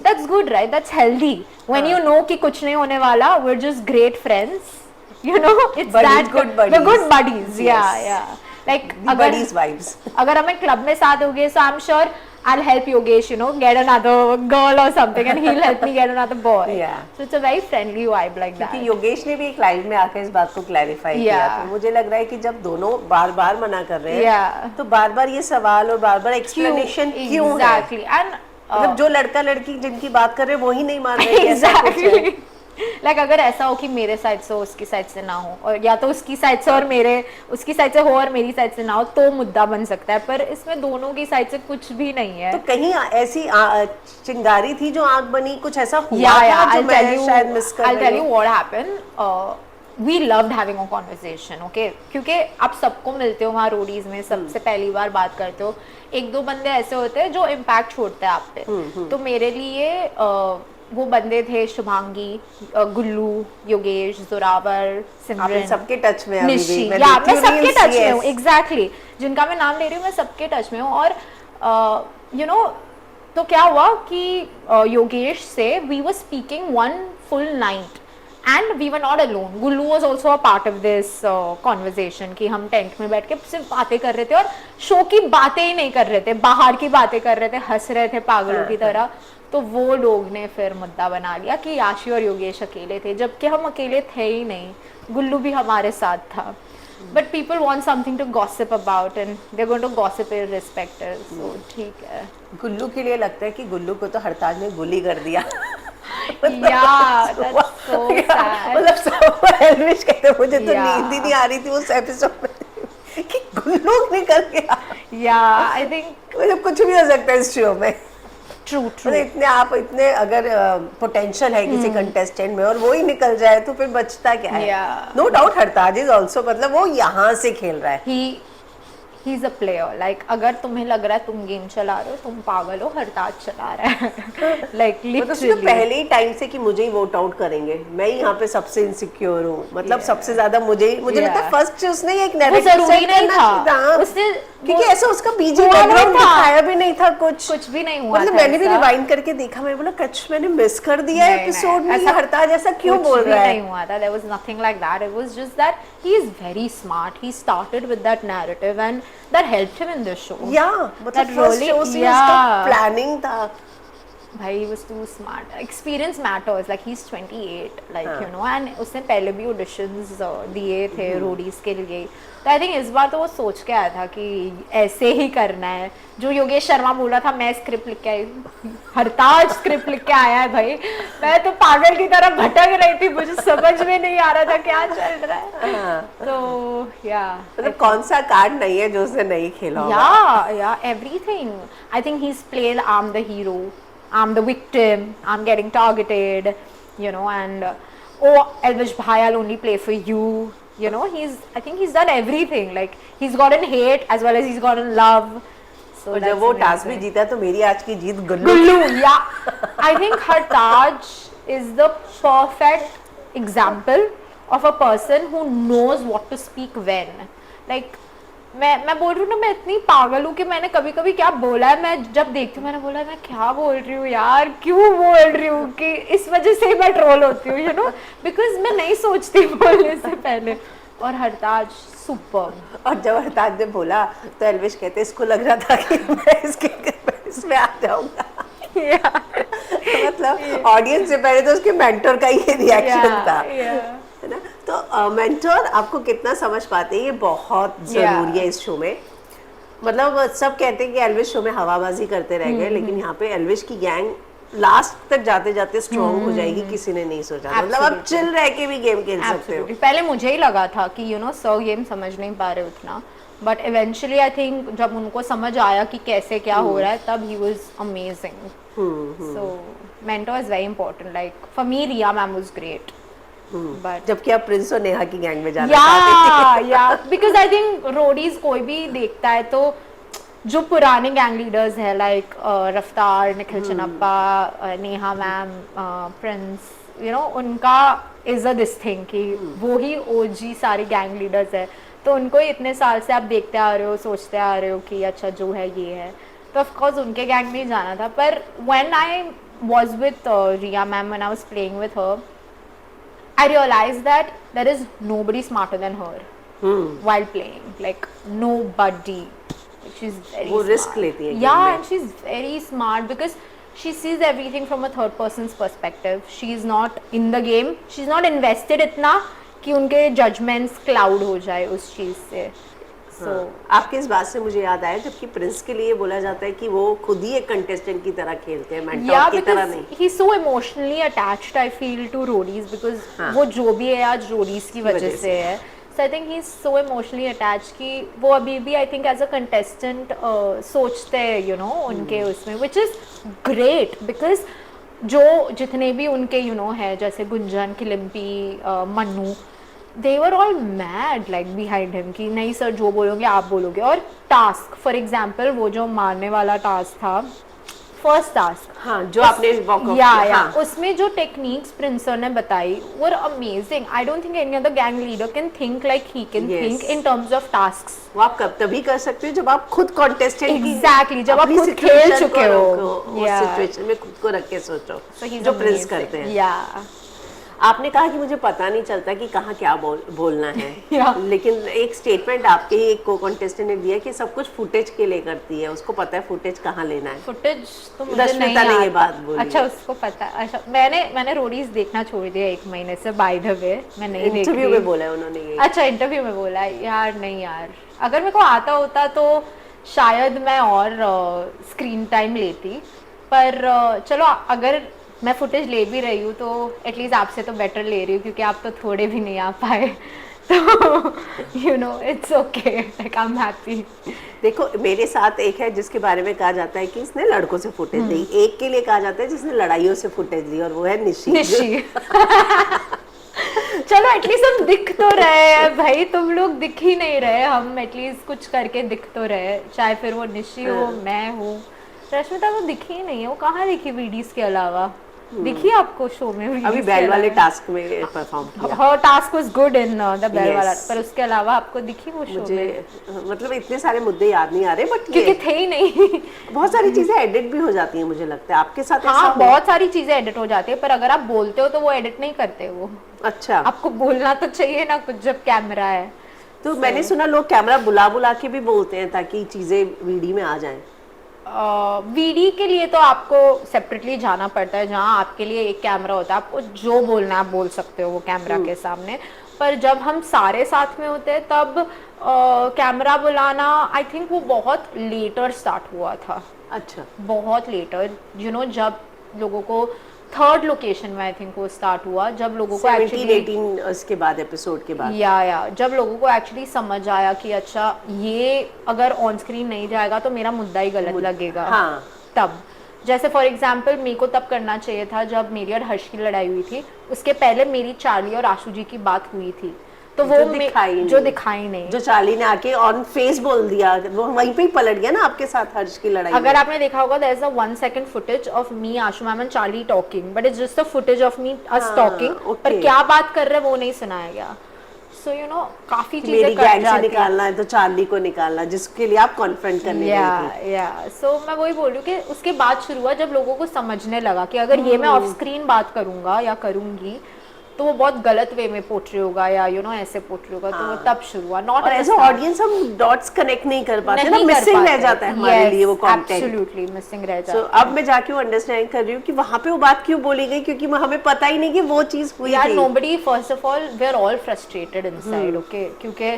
that's good, right? That's healthy. When you know कि कुछ नहीं होने वाला, we're just great friends. You know, it's buddies, that good buddies. We're good buddies. Yes. Yeah. Like The buddies vibes. अगर हमें club में साथ हो गए, so I'm sure I'll help Yogesh, you know, get another girl or something, and he'll help me get another boy. Yeah. So it's a very friendly vibe like that. क्योंकि योगेश ने भी एक लाइव में आकर इस बात को क्लैरिफाई किया. तो मुझे लग रहा है कि जब दोनों बार-बार मना कर रहे हैं, तो बार-बार ये सवाल और बार-बार एक्सप्लेनेशन क्यों है? Exactly. And मतलब जो लड़का लड़की जिनकी बात कर रहे हैं वो ही नहीं मान रहे. Exactly. Like अगर ऐसा हो कि मेरे साइड से हो, उसकी साइड से ना हो, और या तो उसकी साइड से और उसकी साइड से हो और मेरी साइड से ना हो, तो मुद्दा बन सकता है. पर इसमें दोनों की साइड से कुछ भी नहीं है. तो कहीं ऐसी चिंगारी थी जो आग बनी, कुछ ऐसा हुआ था जो मैं शायद मिस कर रही हूं. I'll tell you what happened. We loved having a conversation, okay? क्योंकि आप सबको मिलते हो वहाँ रोडीज में, सबसे पहली बार बात करते हो. एक दो बंदे ऐसे होते हैं जो इम्पैक्ट छोड़ते हैं आप पे. तो मेरे लिए वो बंदे थे शुभांगी, गुल्लू, योगेश, जोरावर, सिमरन. सबके टच में अभी निशी. भी मैं सबके टच में हूँ. एग्जैक्टली. जिनका मैं नाम ले रही हूँ मैं सबके टच में हूँ. और यू नो, तो क्या हुआ कि योगेश से we were speaking one full night and we were not alone. Gullu was also a part of this conversation कि हम टेंट में बैठ के सिर्फ बातें कर रहे थे और शो की बातें ही नहीं कर रहे थे, बाहर की बातें कर रहे थे, हंस रहे थे पागलों की तरह. तो वो लोग ने फिर मुद्दा बना लिया कि याशी और योगेश अकेले थे, जबकि हम अकेले थे ही नहीं. गुल्लू भी हमारे साथ था. But people want something to gossip about and they are going to gossip irrespective. So ठीक है. गुल्लू के लिए लगता है कि गुल्लू को तो हरताज ने गुली कर दिया. एल्विश कहते मुझे तो नींद ही नहीं आ रही थी उस एपिसोड में कि गुल्लू निकल गया. या आई थिंक मतलब कुछ भी हो सकता है इस शो में. ट्रू. इतने अगर पोटेंशियल है किसी कंटेस्टेंट में और वो ही निकल जाए तो फिर बचता क्या है. नो डाउट हरताज इज आल्सो, मतलब वो यहाँ से खेल रहा है. ही इज अ प्लेयर. लाइक अगर तुम्हें लग रहा है तुम गेम चला रहे हो, तुम पागल हो, हरताज चला रहा है. लाइक लिटरली पहले ही टाइम से कि मुझे ही वोट आउट करेंगे, मैं ही यहाँ पे सबसे इनसिक्योर हूँ. मतलब सबसे ज्यादा मुझे लगता है फर्स्ट उसने एक नैरेटिव जरूरी नहीं था उसने, क्योंकि ऐसा उसका बीजी बैकग्राउंड दिखाया भी नहीं था. कुछ भी नहीं हुआ. मतलब मैंने भी रिवाइंड करके देखा, मैं बोला कच मैंने मिस कर दिया एपिसोड में. हरताज ऐसा क्यों बोल रहा है? नहीं हुआ था. There was nothing like that. It was just that he is very smart. He started with that narrative and that helped him in this show. Yeah, मतलब first show से उसका planning था. भाई he was too smart. Experience matters. Like he's 28, like you know, and उसने पहले भी auditions दिए थे रोडीज के लिए. तो आई थिंक इस बार तो वो सोच के आया था कि ऐसे ही करना है. जो योगेश शर्मा बोल रहा था मैं स्क्रिप्ट लिख के आई, हरताज स्क्रिप्ट लिख के आया है भाई. मैं तो पागल की तरह भटक रही थी, मुझे समझ में नहीं आ रहा था क्या चल रहा है. तो या मतलब कौन सा कार्ड नहीं है जो उसने नहीं खेला होगा. या everything. I think he is played I am the hero, I'm the victim, I'm getting targeted, you know, and oh, Elvish Bhai, I'll only play for you, you know. I think he's done everything. Like he's gotten hate as well as he's gotten love. So और जब वो task भी जीता तो मेरी आज की जीत गुल्लू. Yeah. I think Hartaj is the perfect example of a person who knows what to speak when. Like मैं बोल रही हूँ ना, मैं इतनी पागल हूँ कि मैंने कभी कभी क्या बोला है, मैं जब देखती हूँ मैंने बोला मैं क्या बोल रही हूँ यार, क्यों बोल रही हूँ, कि इस वजह से मैं ट्रोल होती हूँ, यू नो, बिकॉज मैं नहीं सोचती बोलने से पहले। और हरताज सुपर। और जब हरताज ने बोला तो एल्विश कहते इसको लग रहा था कि मैं इसमें आ जाऊंगा। मतलब ऑडियंस से पहले तो उसके मेंटर का ये रिएक्शन था, है ना। तो मेंटर आपको कितना समझ पाते हैं, ये बहुत जरूरी है इस शो में। मतलब सब कहते हैं कि एल्विश शो में हवाबाजी करते रह गए, लेकिन यहाँ पे एल्विश की गैंग लास्ट तक जाते जाते स्ट्रॉन्ग हो जाएगी, किसी ने नहीं सोचा था। मतलब आप चिल रह के भी गेम खेल सकते हो। पहले मुझे ही लगा था कि यू नो सर गेम समझ नहीं पा रहे उतना, बट इवेंचुअली आई थिंक जब उनको समझ आया कि कैसे क्या हो रहा है, तब ही was amazing. So mentor is very important, like for me Riya ma'am was great. But जबकि आप प्रिंस और नेहा की गैंग में जाना चाहते थे। या बिकॉज आई थिंक रोडीज कोई भी देखता है तो जो पुराने गैंग लीडर्स है लाइक रफ्तार, Nikhil Channappa, Neha ma'am, Prince, you know, उनका इज अ दिस थिंग कि वो ही ओजी सारे गैंग लीडर्स है, तो उनको ही इतने साल से आप देखते आ रहे हो, सोचते आ रहे हो कि अच्छा जो है ये है, तो ऑफ कोर्स उनके गैंग में ही जाना था। पर when I was with Riya ma'am, when I was playing with her, I realized that there is nobody smarter than her while playing. Like nobody. She's very वो smart. risk लेती है game Yeah, में। and she's very smart because she sees everything from a third person's perspective. She's not in the game. She's not invested इतना कि उनके judgments cloud हो जाए उस चीज से। So, आपके इस बात से मुझे याद आया, जबकि प्रिंस के लिए बोला जाता है कि वो खुद ही एक कंटेस्टेंट की तरह खेलते हैं, मेंटर की तरह नहीं। he's so emotionally attached, I feel, to Roadies because वो जो भी है आज रोडीज की वजह से है। So I think he's so emotionally attached कि वो अभी भी I think as a contestant सोचते हैं, you know, उनके उसमें, which is great because जो जितने भी उनके you know है, जैसे Gunjan, किलिम्पी, Mannu, they were all mad like behind him कि नहीं सर जो बोलोगे आप बोलोगे। और टास्क फॉर एग्जाम्पल वो जो मारने वाला टास्क था, फर्स्ट टास्क, हाँ, जो आपने या उसमें जो टेक्निक्स प्रिंस सर ने बताई were amazing. I don't think any other gang leader can think like he can think in terms of tasks. वो आप कब तभी कर सकते हो जब आप खुद कॉन्टेस्टेंट एग्जैक्टली, जब आप खुद खेल चुके हो, उस सिचुएशन में खुद को रख के सोचो, जो प्रिंस करते हैं। या आपने कहा कि मुझे पता नहीं चलता कि कहाँ क्या बोलना है लेकिन एक स्टेटमेंट आपके ही एक को कॉन्टेस्टेंट ने दिया कि सब कुछ फुटेज के लिए करती है, उसको पता है फुटेज कहाँ लेना है। फुटेज तो मुझे नहीं ने ये बात बोली। अच्छा, उसको पता है। अच्छा, मैंने रोडीज देखना छोड़ दिया 1 महीने से, बाय द वे मैं नहीं देखती। इंटरव्यू में बोला है उन्होंने ये। अच्छा, इंटरव्यू में बोला है यार, नहीं यार, अगर मेरे को आता होता तो शायद मैं और स्क्रीन टाइम लेती, पर चलो अगर मैं फुटेज ले भी रही हूँ तो एटलीस्ट आपसे तो बेटर ले रही हूँ, क्योंकि आप तो थोड़े भी नहीं आ पाए, तो you know it's okay, like I am happy. देखो मेरे साथ एक है जिसके बारे में कहा जाता है कि इसने लड़कों से फुटेज ली, एक के लिए कहा जाता है जिसने लड़ाइयों से फुटेज ली, और वो है निशी। चलो एटलीस्ट हम दिख तो रहे हैं भाई, तुम लोग दिख ही नहीं रहे, हम एटलीस्ट कुछ करके दिख तो रहे, चाहे फिर वो निशी हो, मैं हूँ। रश्मिता तो दिखी ही नहीं है, वो कहाँ दिखी वीडियोस के अलावा, दिखी आपको शो में? अभी बैल वाले टास्क में परफॉर्म किया। हर task was good in the bell वाला, पर उसके अलावा आपको दिखी वो शो में? मतलब इतने सारे मुद्दे याद नहीं आ रहे, बट क्योंकि थे ही नहीं। बहुत सारी चीजें एडिट भी हो जाती हैं, मुझे लगता है आपके साथ हाँ, बहुत सारी चीजें एडिट हो जाती है, पर अगर आप बोलते हो तो वो एडिट नहीं करते वो। अच्छा, आपको बोलना तो चाहिए ना कुछ जब कैमरा है। तो मैंने सुना लोग कैमरा बुला के भी बोलते हैं ताकि चीजें वीडियो में आ जाएं। वीडी के लिए तो आपको सेपरेटली जाना पड़ता है, जहाँ आपके लिए एक कैमरा होता है, आपको जो बोलना है आप बोल सकते हो वो कैमरा के सामने। पर जब हम सारे साथ में होते हैं तब कैमरा बुलाना आई थिंक वो बहुत लेटर स्टार्ट हुआ था। अच्छा, बहुत लेटर, यू नो, जब लोगों को थर्ड लोकेशन में आई थिंक वो स्टार्ट हुआ, जब लोगों को 17-18 इसके बाद एपिसोड के बाद, या जब लोगों को एक्चुअली समझ आया कि अच्छा ये अगर ऑन स्क्रीन नहीं जाएगा तो मेरा मुद्दा ही गलत लगेगा। हाँ। तब जैसे फॉर एग्जांपल मेरे को तब करना चाहिए था जब मेरी और हर्ष की लड़ाई हुई थी, उसके पहले मेरी चार्ली और आशु जी की बात हुई थी, तो वो जो दिखाई नहीं, जो चार्ली ने आके ऑन फेस बोल दिया, वो वहीं पे ही पलट गया ना आपके साथ हर्ष की लड़ाई। अगर आपने देखा होगा there is a 1 second footage of me, Ashu ma'am and Charlie talking, but it's just a footage of me us talking, पर क्या बात कर रहे हैं वो नहीं सुनाया गया। सो यू नो काफी मेरी चीजें कट गैंग से जाती हैं। निकालना है तो चार्ली को निकालना, जिसके लिए आप कॉन्फ्रंट करने गई थी। या सो मैं वही बोल रही हूँ कि उसके बाद शुरू हुआ जब लोगों को समझने लगा कि अगर ये मैं ऑफ स्क्रीन बात करूंगा या करूंगी तो वो बहुत गलत वे में पोर्ट्रे होगा या यू नो ऐसे पोर्ट्रे होगा, तो वो तब शुरू हुआ। नॉट और एज ऑडियंस हम डॉट्स कनेक्ट नहीं कर पाते ना, मिसिंग रह जाता है हमारे लिए वो कंटेंट। एब्सोल्युटली मिसिंग रह सो जाता है। अब मैं जाके वो अंडरस्टैंड कर रही हूँ कि वहां पे वो बात क्यों बोली गई, क्योंकि हमें पता ही नहीं कि वो चीज हुई यार थी। Nobody, first of all we are all frustrated inside, okay, क्योंकि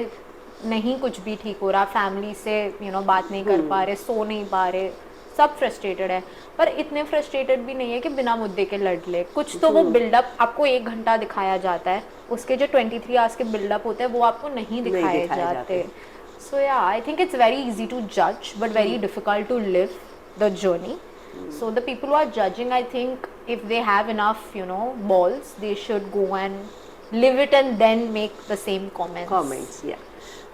नहीं कुछ भी ठीक हो रहा, फैमिली से यू नो बात नहीं कर पा रहे, सो नहीं पा रहे, सब फ्रस्ट्रेटेड है। पर इतने फ्रस्ट्रेटेड भी नहीं है कि बिना मुद्दे के लड़ ले। कुछ तो वो बिल्डअप आपको 1 घंटा दिखाया जाता है, उसके जो 23 आवर्स के बिल्डअप होते हैं वो आपको नहीं दिखाए जाते। So yeah I think it's very easy to जज but very difficult to live the journey. So the people who are judging, I think if they have enough, you know, balls, they should go and live it and then make the same comments. या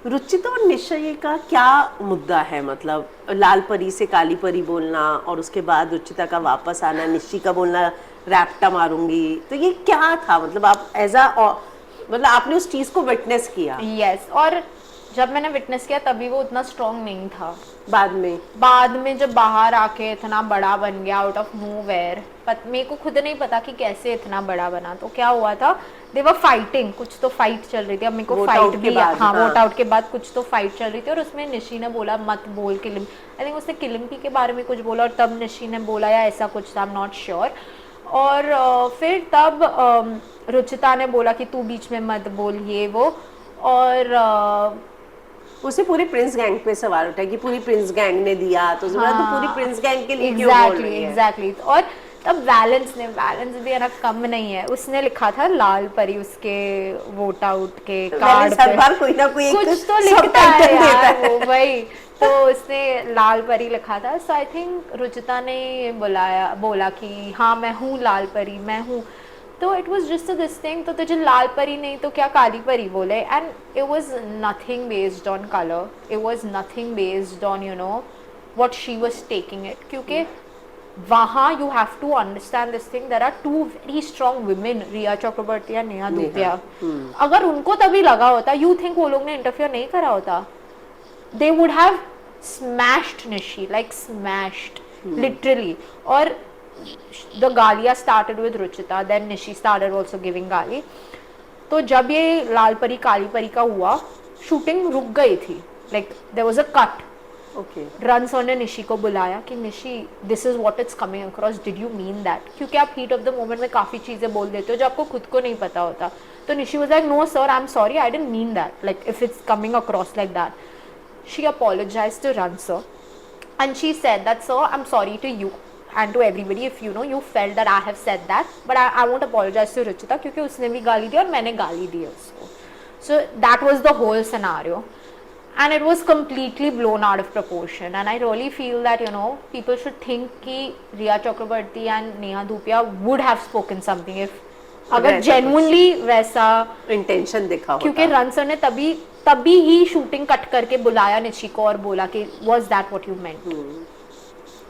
रुचिता और निश्चय का क्या मुद्दा है, मतलब लाल परी से काली परी बोलना और उसके बाद रुचिता का वापस आना, निश्ची का बोलना रैप्टा मारूंगी, तो ये क्या था? मतलब आप एज अ मतलब आपने उस चीज को विटनेस किया। Yes, और जब मैंने विटनेस किया तभी वो उतना स्ट्रॉन्ग नहीं था। बाद में जब बाहर आके इतना बड़ा बन गया आउट ऑफ नोवेयर, मेरे को खुद नहीं पता कि कैसे इतना बड़ा बना। तो क्या हुआ था, दे वर फाइटिंग, कुछ तो फाइट चल रही थी। अब मेरे को फाइट भी, हाँ, वोट आउट के बाद कुछ तो फाइट चल रही थी और उसमें निशी ने बोला मत बोल किलिम, आई थिंक उसने किलिम्पी के बारे में कुछ बोला और तब निशी ने बोला या ऐसा कुछ था, आई एम नॉट श्योर। और फिर तब रुचिता ने बोला कि तू बीच में मत बोल ये वो, और उसे पूरी प्रिंस गैंग पे सवाल उठा कि पूरी प्रिंस गैंग ने दिया, तो हाँ, तो पूरी प्रिंस गैंग के लिए क्यों बोल रही है? एग्जैक्टली। और तब वैलेंस भी है ना, कम नहीं है, उसने लिखा था लाल परी उसके वोट आउट के कार्ड पे, हर बार कोई ना कोई कुछ तो लिखता है यार वो, वही तो उसने लाल परी लिखा था। सो आई थिंक रुचिता ने बोला कि हाँ मैं हूँ लाल परी, मैं हूँ। तो it was just this thing, तो तुझे लाल परी नहीं तो क्या काली परी बोले। And it was nothing based on colour, it was nothing based on you know what she was taking it, क्योंकि वहाँ you have to understand this thing, there are 2 very strong women, Riya Chakraborty या नेहा धूपिया। अगर उनको तभी लगा होता, यू थिंक वो लोग ने इंटरफियर नहीं करा होता? They would have smashed Nishi, like smashed literally. और the गालियाँ started with Ruchita, then Nishi started also giving गाली। तो जब ये लाल परी काली परी का हुआ, शूटिंग रुक गई थी, like there was a cut। Run sir ने निशी को बुलाया कि Nishi this is what it's coming across, did you mean that? क्योंकि आप हीट ऑफ द मोमेंट में काफी चीजें बोल देते हो जो आपको खुद को नहीं पता होता। तो Nishi was like no sir, I am sorry, I didn't mean that, like if it's coming across like that. She apologized to Rann sir and she said that sir, I'm sorry to you and to everybody if you know you felt that I have said that, but I won't apologize to Ruchita क्योंकि उसने भी गाली दी और मैंने गाली दी उसको। So that was the whole scenario and it was completely blown out of proportion, and I really feel that you know people should think कि Riya Chakrabarti and Neha Dhupia would have spoken something if अगर genuinely वैसा intention दिखा होता। क्योंकि run sir ने तभी ही shooting cut करके बुलाया निशी को और बोला कि was that what you meant?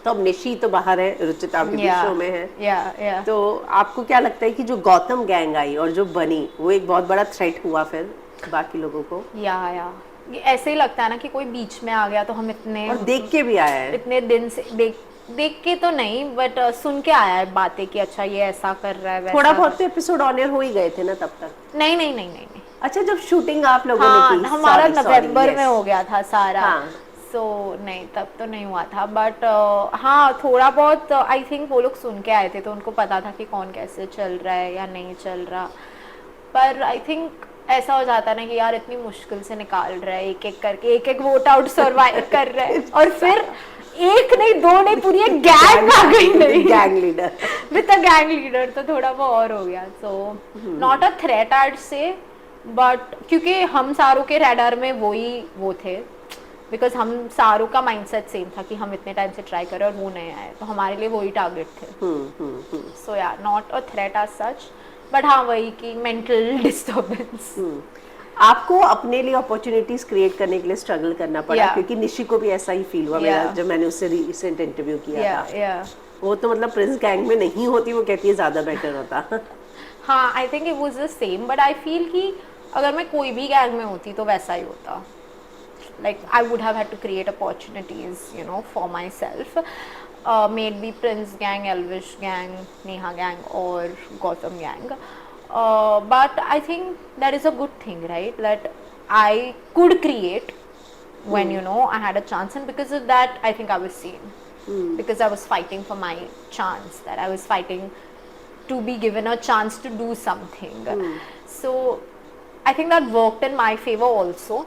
तो अब निशी तो बाहर है, रुचिता भी शो में है। तो आपको क्या लगता है कि जो गौतम गैंग आई और जो बनी वो एक बहुत बड़ा थ्रेट हुआ फिर बाकी लोगों को? या ऐसे ही लगता है ना कि कोई बीच में आ गया तो हम इतने, और देख के भी आया है इतने दिन से देख के तो नहीं बट सुन के आया है बातें कि अच्छा ये ऐसा कर रहा है वैसा। थोड़ा बहुत तो एपिसोड ऑन एयर हो ही गए थे ना तब तक? नहीं। अच्छा, जब शूटिंग आप लोगों ने की, हमारा नवंबर में हो गया था सारा। हाँ। सो नहीं तब तो नहीं हुआ था बट हाँ थोड़ा बहुत आई थिंक वो लोग सुन के आए थे तो उनको पता था कि कौन कैसे चल रहा है या नहीं चल रहा। पर आई थिंक ऐसा हो जाता है ना कि यार इतनी मुश्किल से निकाल रहा है, एक एक करके एक वोट आउट सर्वाइव कर रहा है और फिर एक नहीं दो नहीं पूरी एक गैंग आ गई, नहीं gang leader with a gang leader, तो थोड़ा वो और हो गया। So not a threat art से बट क्योंकि हम सारों के रैडार में वो थे, बिकॉज हम सारों का माइंडसेट सेम था कि हम इतने टाइम से ट्राई करें और वो नए आए तो हमारे लिए वही टारगेट थे। So yeah not a threat as such but हाँ वही कि मेंटल डिस्टर्बेंस। आपको अपने लिए अपॉर्चुनिटीज क्रिएट करने के लिए स्ट्रगल करना पड़ा क्योंकि निशी को भी ऐसा ही फील हुआ मेरा जब मैंने उससे रिसेंट इंटरव्यू किया था। वो तो मतलब प्रिंस गैंग में नहीं होती, वो कहती है ज्यादा बेटर होता। हाँ आई think it was the same but I feel कि अगर मैं कोई भी गैंग में होती तो वैसा ही होता. Like I would have had to create opportunities, you know, for myself. May it be Prince gang, Elvish gang, Neha gang, or Gautam gang. But I think that is a good thing, right? That I could create when you know I had a chance, and because of that, I think I was seen. Because I was fighting for my chance. That I was fighting to be given a chance to do something. So I think that worked in my favor also.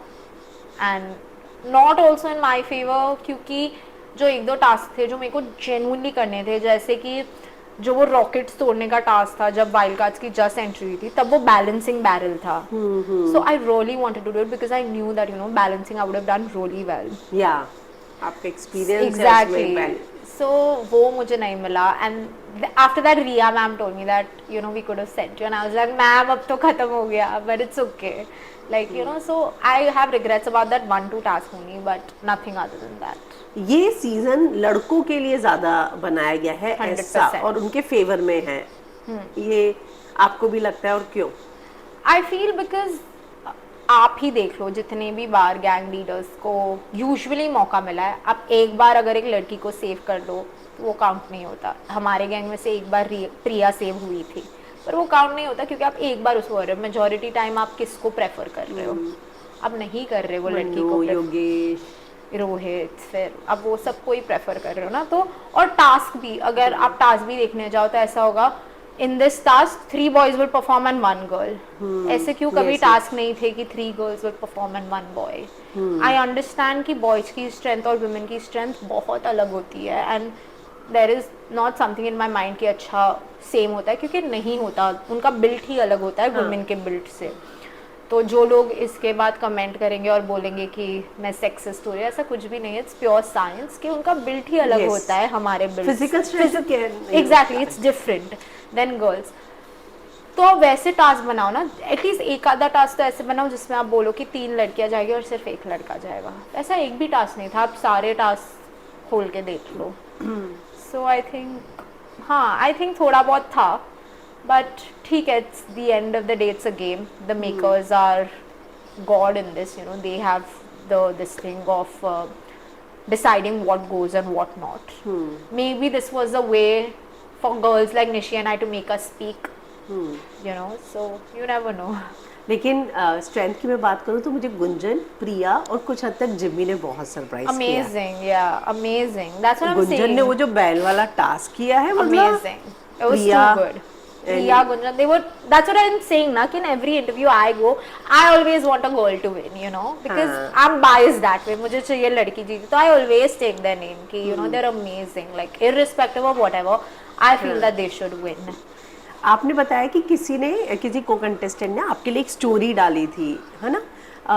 And not also in my favour, क्योंकि जो एक दो task थे जो मेरे को genuinely करने थे, जैसे कि जो वो रॉकेट्स तोड़ने का टास्क था जब वाइल्ड कार्ड्स की जस्ट एंट्री हुई थी, तब वो बैलेंसिंग बैरल था. So I really wanted to do it because I knew that you know balancing I would have done really well. या आपका एक्सपीरियंस एग्जैक्टली. सो वो मुझे नहीं मिला. And after that Riya ma'am told me that you know we could have sent you, and I was like ma'am अब तो खत्म हो गया, but it's okay. Like you know, so I have regrets about that 1-2 task only, but nothing other than that. ये season लड़कों के लिए ज्यादा बनाया गया है ऐसा, और उनके फेवर में है. ये आपको भी लगता है, और क्यों? I feel because आप ही देख लो, जितने भी बार गैंग लीडर्स को यूजुअली मौका मिला है, आप एक बार अगर एक लड़की को सेव कर दो तो वो काउंट नहीं होता. हमारे गैंग में से एक बार प्रिया सेव हुई थी, पर वो काउंट नहीं होता क्योंकि आप एक बार उसको कर रहे हो. मेजॉरिटी टाइम आप किसको प्रेफर कर रहे हो? आप नहीं कर रहे वो लड़की को, योगेश, रोहित, फिर अब वो सब कोई प्रेफर कर रहे हो ना. तो और टास्क भी, अगर आप टास्क भी देखने जाओ तो ऐसा होगा, in this task 3 boys will perform and 1 girl. ऐसे क्यों कभी टास्क नहीं थे कि 3 girls will perform and 1 boy? I understand कि बॉयज की स्ट्रेंथ और वुमेन की स्ट्रेंथ बहुत अलग होती है, and there is not something in my mind कि अच्छा सेम होता है, क्योंकि नहीं होता. उनका बिल्ट ही अलग होता है वुमेन के बिल्ट से. तो जो लोग इसके बाद कमेंट करेंगे और बोलेंगे कि मैं सेक्सिस्ट हो रही, ऐसा कुछ भी नहीं है. इट्स प्योर साइंस कि उनका बिल्ट ही अलग होता है. हमारे built physical strength exactly it's different then girls. तो आप वैसे टास्क बनाओ ना, एटलीस्ट एक आधा टास्क तो ऐसे बनाओ जिसमें आप बोलो कि 3 लड़कियां जाएगी और सिर्फ 1 लड़का जाएगा. ऐसा एक भी टास्क नहीं था. आप सारे टास्क खोल के देख लो. सो आई थिंक, हाँ, आई थिंक थोड़ा बहुत था, बट ठीक है, it's the end of the day, it's a game. The makers are god in this, you know, they have the this thing of deciding what goes and what not. Maybe this was a way for girls like Nishi and I to make us speak, you know, so you never know. लेकिन strength की मैं बात करूँ तो मुझे गुंजन, प्रिया और कुछ हद तक जिम्मी ने बहुत सरप्राइज किया. Amazing, yeah, amazing. That's what I'm saying. Gunjan ने वो जो बैल वाला टास्क किया है, amazing. It was too good. Priya, Gunjan, they were. That's what I'm saying ना, कि in every interview I go, I always want a girl to win, you know, because I'm biased that way. मुझे चाहिए लड़की जीती, तो I always take their name कि you know they're amazing, like irrespective of whatever, I feel that they should win. आपने बताया कि किसी को कंटेस्टेंट ने आपके लिए एक स्टोरी डाली थी, है ना?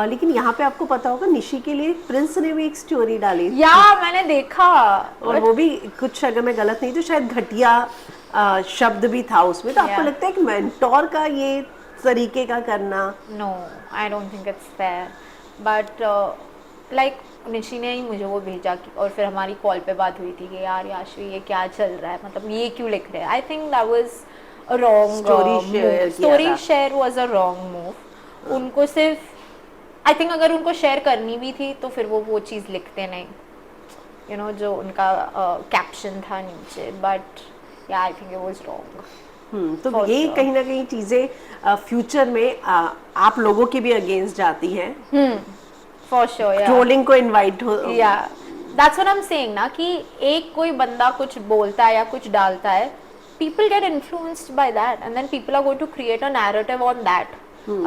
लेकिन यहाँ पे आपको पता होगा निशी के लिए प्रिंस ने भी एक स्टोरी डाली थी. या मैंने देखा, और वो भी कुछ, अगर मैं गलत नहीं तो शायद घटिया शब्द भी था उसमें. तो आपको लगता है कि मेंटोर का ये तरीके का करना? No, I don't think it's fair, but like Nishi ने ही मुझे वो भेजा और फिर हमारी कॉल पे बात हुई थी कि यार याशवी ये क्या चल रहा है, मतलब ये क्यों लिख रहे हैं. आई think that was a wrong story share, was a wrong move. उनको सिर्फ, आई थिंक अगर उनको शेयर करनी भी थी तो फिर वो चीज़ लिखते नहीं, यू नो, जो उनका कैप्शन था नीचे. But yeah I think it was wrong. तो ये कहीं ना कहीं चीजें फ्यूचर में आप लोगों के भी अगेंस्ट जाती हैं. फॉर श्योर, ट्रोलिंग को इनवाइट हो. या that's what I am saying ना, कि एक कोई बंदा कुछ बोलता है या कुछ डालता है, people get influenced by that and then people are going to create a narrative on that.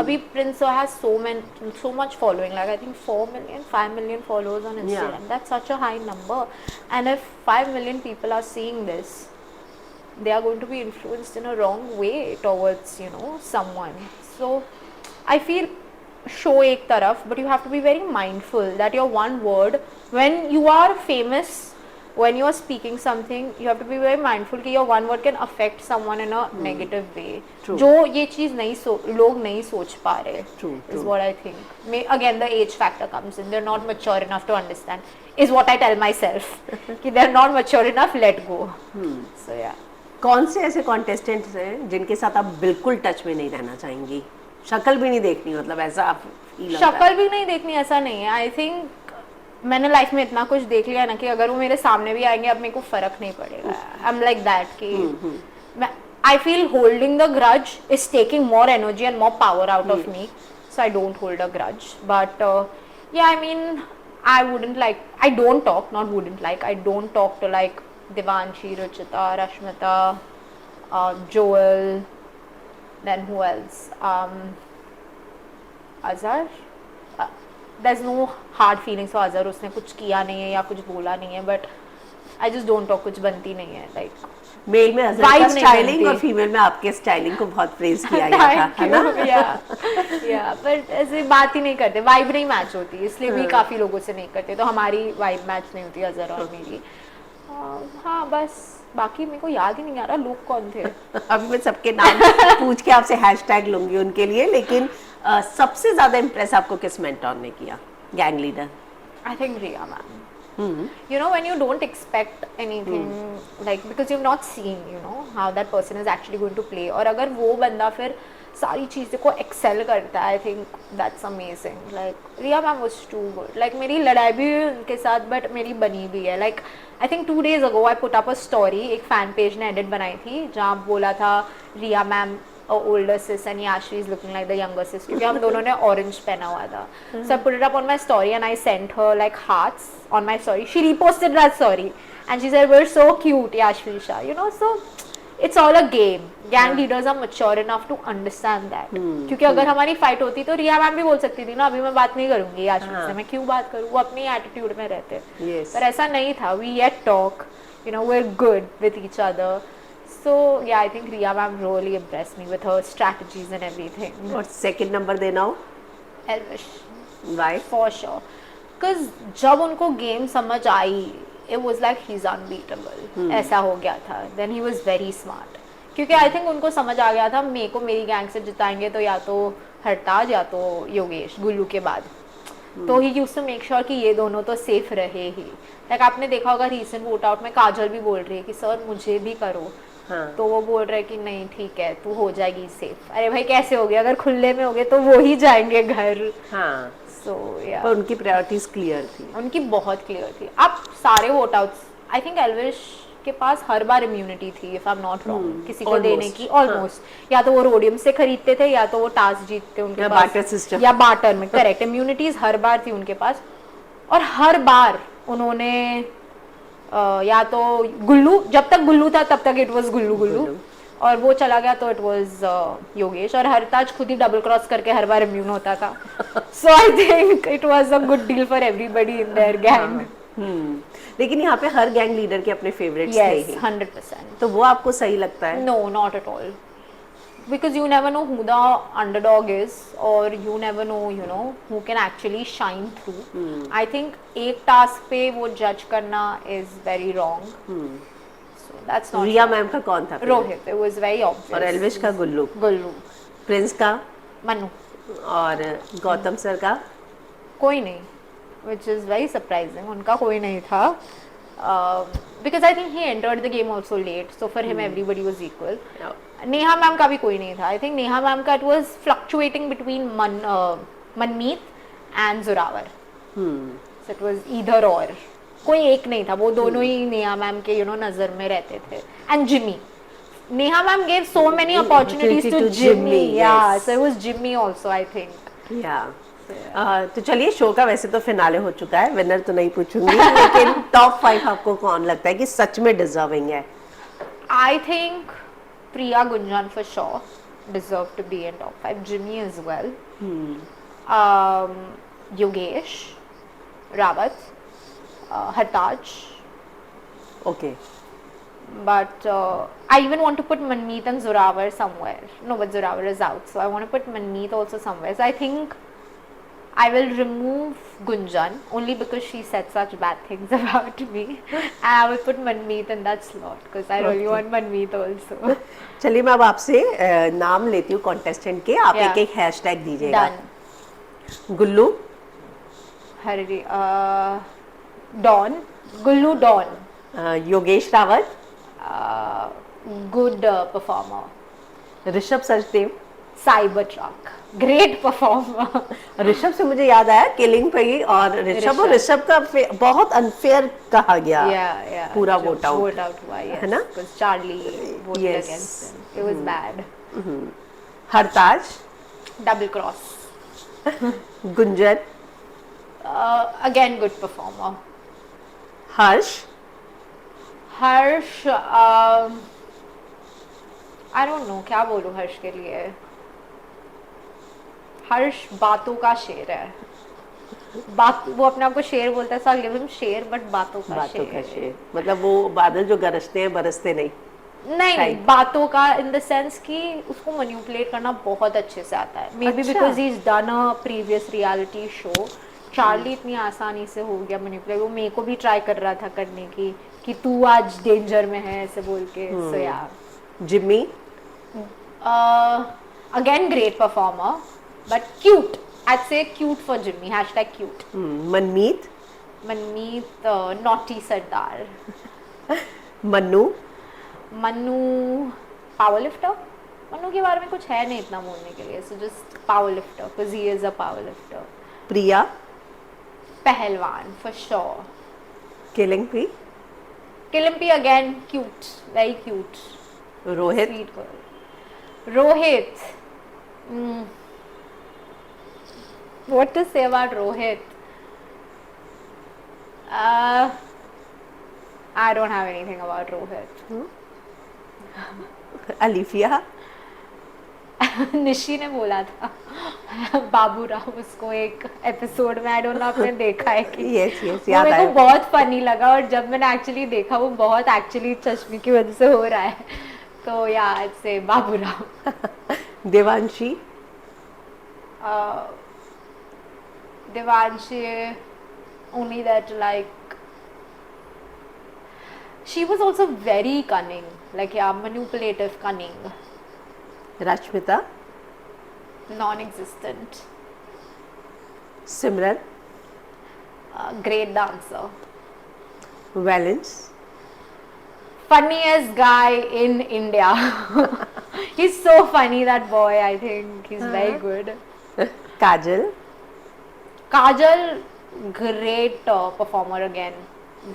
Abhi Prince has so much following, like I think 4 million, 5 million followers on Instagram. Yeah. That's such a high number, and if 5 million people are seeing this, they are going to be influenced in a wrong way towards, you know, someone. So I feel show ek taraf, but you have to be very mindful that your one word, when you are famous, when you are speaking something, you have to be very mindful कि your one word can affect someone in a negative way. True. जो ये चीज़ लोग नहीं सोच पा रहे. True. Is what I think. Again, the age factor comes in. They're not mature enough to understand. Is what I tell myself. कि they're not mature enough. Let go. So yeah. कौन से ऐसे कॉन्टेस्टेंट्स हैं जिनके साथ आप बिल्कुल touch में नहीं रहना चाहेंगी? शक्ल भी नहीं देखनी, मतलब ऐसा आप feel होता है? शक्ल भी नहीं देखनी ऐसा नहीं है। आई थिंक मैंने लाइफ में इतना कुछ देख लिया ना कि अगर वो मेरे सामने भी आएंगे अब मेरे को फर्क नहीं पड़ेगा। आई एम लाइक दैट कि I feel holding the grudge is taking more energy and more power out of me, so I don't hold a grudge. But yeah I mean I wouldn't like, I don't talk, not wouldn't like, I don't talk to like Devanshi, Ruchita, Rashmita, Joel, then who else? Azhar. There's no hard feelings for Azhar, उसने कुछ किया नहीं है या कुछ बोला नहीं है, but I just don't talk, कुछ बनती नहीं है, like. मेल में अजहर का स्टाइलिंग और फीमेल में आपके स्टाइलिंग को बहुत प्रेज किया गया था, है ना? या बट ऐसे बात ही नहीं करते, वाइब नहीं मैच होती, इसलिए भी काफी लोगों से नहीं करते, तो हमारी वाइब मैच नहीं होती अजहर और मेरी। हाँ बस बाकी मेरे को याद ही नहीं आ रहा लोग कौन थे। अभी मैं सबके नाम पूछ के आपसे हैशटैग लूंगी उनके लिए, लेकिन सबसे ज्यादा इम्प्रेस आपको किस मेंटोर ने किया, gang leader? I think Riya ma'am. You know, when you don't expect anything, like because you've not seen, you know, how that person is actually going to play, और अगर वो बंदा फिर सारी चीज़ों को excel करता है, I think that's amazing. Like Riya ma'am was too good. Like मेरी लड़ाई भी हुई उनके साथ, but मेरी बनी भी है। Like I think 2 days ago I put up a story, एक fan page ने edit बनाई थी जहाँ बोला था Riya ma'am older sis and Yashvi is looking like the younger sis, क्योंकि हम दोनों ने orange पहना हुआ था। So I put it up on my story and I sent her like hearts on my story. She reposted that story and she said we're so cute Yashvi Shah, you know, so it's all a game. Gang leaders are mature enough to understand that. क्योंकि अगर हमारी fight होती तो रिया ma'am भी बोल सकती थी ना अभी मैं बात नहीं करूंगी याशवी से, मैं क्यों बात करूँ, वो अपनी attitude में रहते। पर ऐसा नहीं था, we yet talk, you know, we're good with each other. So yeah, I think Riya ma'am really impressed me with her strategies and everything. और सेकंड नंबर देना हो? Elvish. Why? For sure. Because जब उनको game समझ आई, it was like he's unbeatable. ऐसा हो गया था. Then he was very smart. क्योंकि I think उनको समझ आ गया था मेरे को मेरी गैंग से जिताएंगे तो या तो हरताज या तो योगेश गुल्लू के बाद। तो he used to make sure कि ये दोनों तो सेफ रहे ही। लाइक आपने देखा होगा रीसेंट वोट आउट में काजल भी बोल रही है कि सर मुझे भी करो। तो वो बोल रहे कि नहीं ठीक है तू हो जाएगी सेफ। अरे भाई कैसे हो गया, अगर खुले में हो गए तो वो ही जाएंगे घर। हाँ सो या पर उनकी प्रायोरिटीज क्लियर थी, उनकी बहुत क्लियर थी। अब सारे vote outs I think Elvish के पास हर बार इम्यूनिटी थी if I am not wrong किसी को देने की ऑलमोस्ट। या तो वो रोडियम से खरीदते थे या तो वो टास्क जीतते उनके या पास बार्टर सिस्टम या बार्टर में। करेक्ट, इम्यूनिटीज हर बार थी उनके पास और हर बार उन्होंने या तो गुल्लू, जब तक गुल्लू था तब तक इट वाज गुल्लू गुल्लू और वो चला गया तो इट वाज योगेश। और हरताज खुद ही डबल क्रॉस करके हर बार इम्यून होता था। So I think it was a good deal for everybody in their gang. लेकिन यहाँ पे हर गैंग लीडर के अपने फेवरेट्स थे ही। 100%। तो वो आपको सही लगता है? No not at all, because you never know who the underdog is or you never know you know who can actually shine through. I think एक टास्क पे वो जज करना is very wrong. So that's not Riya ma'am का कौन था? Rohit, it was very obvious. और एल्विश का गुल्लू। गुल्लू। प्रिंस का? मनु। और गौतम सर का? कोई नहीं, which is very surprising. उनका कोई नहीं था because I think he entered the game also late, so for him everybody was equal. Neha ma'am का भी कोई नहीं था। आई थिंक नेहा मैम का it was fluctuating between Manmeet and Zorawar. So it was either or, कोई एक नहीं था, वो दोनों ही नेहा मैम के यू नो नजर में रहते थे। And Jimmy, Neha ma'am gave so many opportunities to Jimmy, yeah so it was Jimmy also I think. Yeah तो चलिए शो का वैसे तो फिनाले हो चुका है, विनर तो नहीं पूछूंगी लेकिन टॉप 5 आपको कौन लगता है कि सच में डिजर्विंग है? I think Priya Gunjan for sure deserve to be in top 5. Jimmy as well. Yogesh, Rawat, Hartaj. Okay. But I even want to put Manmeet and Zorawar somewhere. No, but Zorawar is out, so I want to put Manmeet also somewhere. So I think I will remove Gunjan only because she said such bad things about me. And I will put Manmeet in that slot because I really want Manmeet also. चलिए मैं अब आपसे नाम लेती हूँ contestant के, आप एक एक हैशटैग दीजिएगा। Gullu, Hari, don, Gullu don, Yogesh Rawat, good performer, Rishabh Sachdev, cyber truck, great performer. Rishabh से मुझे याद आया किलिंग पे ही, और ऋषभ का बहुत अनफेयर कहा गया या पूरा वोट वोट आउट, आउट हुआ, यस, है ना? Because Charlie voted Yes. Against him, it was bad. Hartaj, double cross, Gunjan, again good performer. Harsh, Harsh, I don't know क्या बोलूं हर्ष के लिए। हर्ष बातों का शेर है, बात, वो अपने आप को शेर बोलता है, सो आई गिव हिम शेर, बट बातों का शेर। मतलब वो बादल जो गरजते हैं बरसते नहीं। नहीं Type. बातों का इन द सेंस कि उसको मैनिपुलेट करना बहुत अच्छे से आता है, मे बी अच्छा। Because he is done a previous reality show. Charlie इतनी आसानी से हो गया मैनिपुलेट, वो मेरे को भी ट्राई कर रहा था करने की कि तू आज डेंजर में है ऐसे बोल के, so yeah. Jimmy, again great performer but cute, I say cute for Jimmy, hashtag cute. Manmeet, Manmeet, naughty Sardar. Mannu, Mannu power lifter, Mannu के बारे में कुछ है नहीं इतना बोलने के लिए, so just power lifter because he is a power lifter. Priya, पहलवान फॉर श्योर। किलिंग पी, किलिम्पी again cute, very cute, Rohit, sweet girl. Rohit, what to say about Rohit? I don't have anything about Rohit. Alifiya, Nishi ने बोला था बाबू राव उसको एक एपिसोड में, आई don't no आपने देखा है कि यस यस वो याद मेरे को आया। बहुत फनी लगा, और जब मैंने एक्चुअली देखा वो बहुत एक्चुअली चश्मे की वजह से हो रहा है, तो या से Babu Rao. Devanshi, Devanshi, only that like she was also very cunning, like yeah, manipulative cunning. Rashmita, Non-existent, Simran, great dancer, valence, funniest guy in India. He's so funny, that boy. I think he's very good. Kajal, Kajal, great performer again.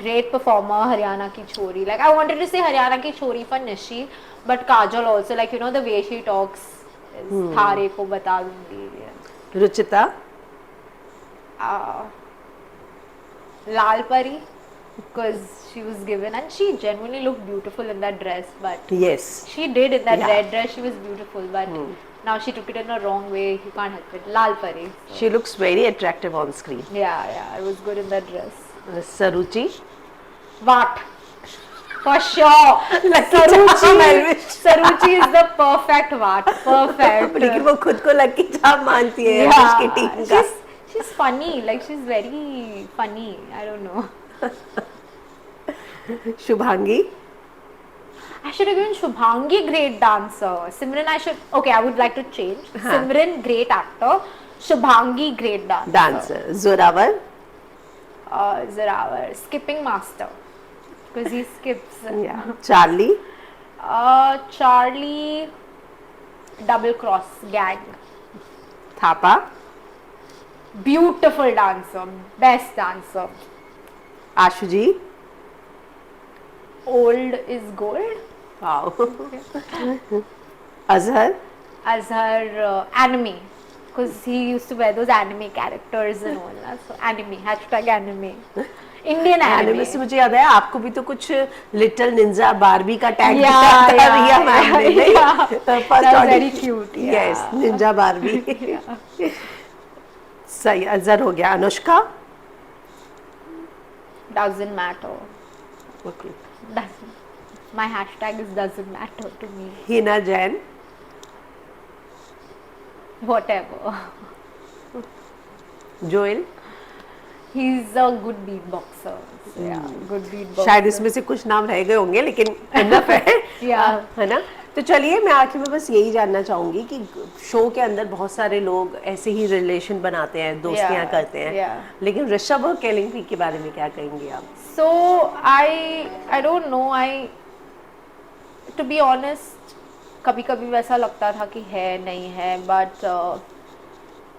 Great performer, Haryana ki chori. Like I wanted to say Haryana ki chori for Nishi, but Kajal also, like you know the way she talks is Thare ko bata dungi. Ruchita, Lal Pari, because she was given, and she genuinely looked beautiful in that dress, but yes, she did in that Yeah. red dress, she was beautiful, but now she took it in a wrong way, you can't help it. Lal Pari. So. She looks very attractive on screen. Yeah, it was good in that dress. Saruchi, What? For sure. Saruchi is the perfect what? Perfect. लेकिन वो खुद को lucky चाप मानती है उसकी team का। She's funny. Like she's very funny. I don't know. Shubhangi, I should have given Shubhangi great dancer. Simran I should. Okay, I would like to change. Simran great actor. Shubhangi great dancer. Dancer, Zorawar, Zorawar skipping master because he skips. Charlie, Charlie double cross gang. Thapa, Beautiful dancer, best dancer. आशुजी, Old is gold. Azhar, Azhar anime because he used to wear those anime characters and all that. So anime, hashtag anime. Indian anime. Anime से मुझे याद आया आपको भी तो कुछ little Ninja Barbie का tag Yeah, दिया था रिया मैम ने, नहीं? yeah. First That was audition. very cute, yeah. Yes, Ninja Barbie. सही, अजहर हो गया। Anushka, Doesn't matter. okay. Doesn't. My hashtag is doesn't matter to me. Hina Jain, Whatever. Joel, He's a good beatboxer. So yeah, good beatboxer. शायद इसमें से कुछ नाम रह गए होंगे लेकिन enough है। Yeah. है ना? तो चलिए मैं आखिर में बस यही जानना चाहूंगी कि शो के अंदर बहुत सारे लोग ऐसे ही रिलेशन बनाते हैं, दोस्तियां Yeah, करते हैं, yeah. लेकिन ऋषभ और केलिंग पी के बारे में क्या कहेंगे आप? So I don't know. To be honest, कभी कभी वैसा लगता था कि है नहीं है, बट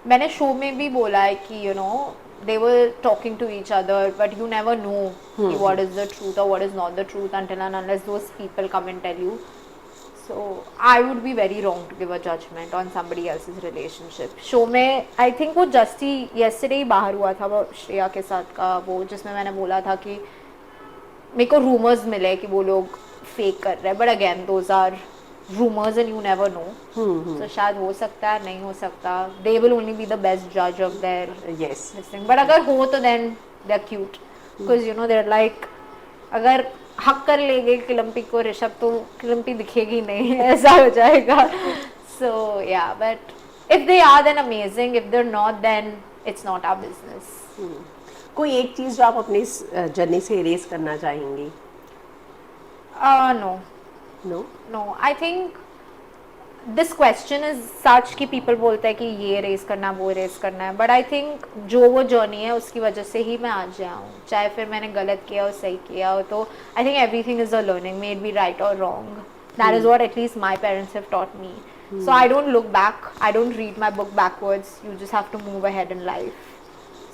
मैंने शो में भी बोला है कि you know they were talking to each other, but you never know कि व्हाट इज द ट्रूथ और what is not the truth until and unless those people come and tell you. So I would be very wrong to give a judgment on somebody else's relationship. Show में I think वो just ही yesterday ही बाहर हुआ था वो श्रेया के साथ का वो, जिसमें मैंने बोला था कि मेरे को रूमर्स मिले कि वो लोग फेक कर रहे हैं, but again those are rumours and you never know. तो शायद हो सकता है, नहीं हो सकता. They will only be the best जज of their yes. This thing. But अगर हो तो then they are cute, because you know they are like, अगर हक कर लेंगे किलम्पी को ऋषभ तो किलम्पी दिखेगी नहीं ऐसा हो जाएगा. So yeah, but if they are then amazing, if they are not then it's not our business. कोई एक चीज जो आप अपनी जर्नी से इरेज करना चाहेंगी? No no. No, I think this question is such कि people बोलते हैं कि ये रेस करना है, वो रेस करना है, but I think जो वो जर्नी है उसकी वजह से ही मैं आज यहाँ हूँ. चाहे फिर मैंने गलत किया हो सही किया हो, तो I think everything is a learning, may it be right or wrong. That is what at least my parents have taught me. So I don't look back, I don't read my book backwards. You just have to move ahead in life.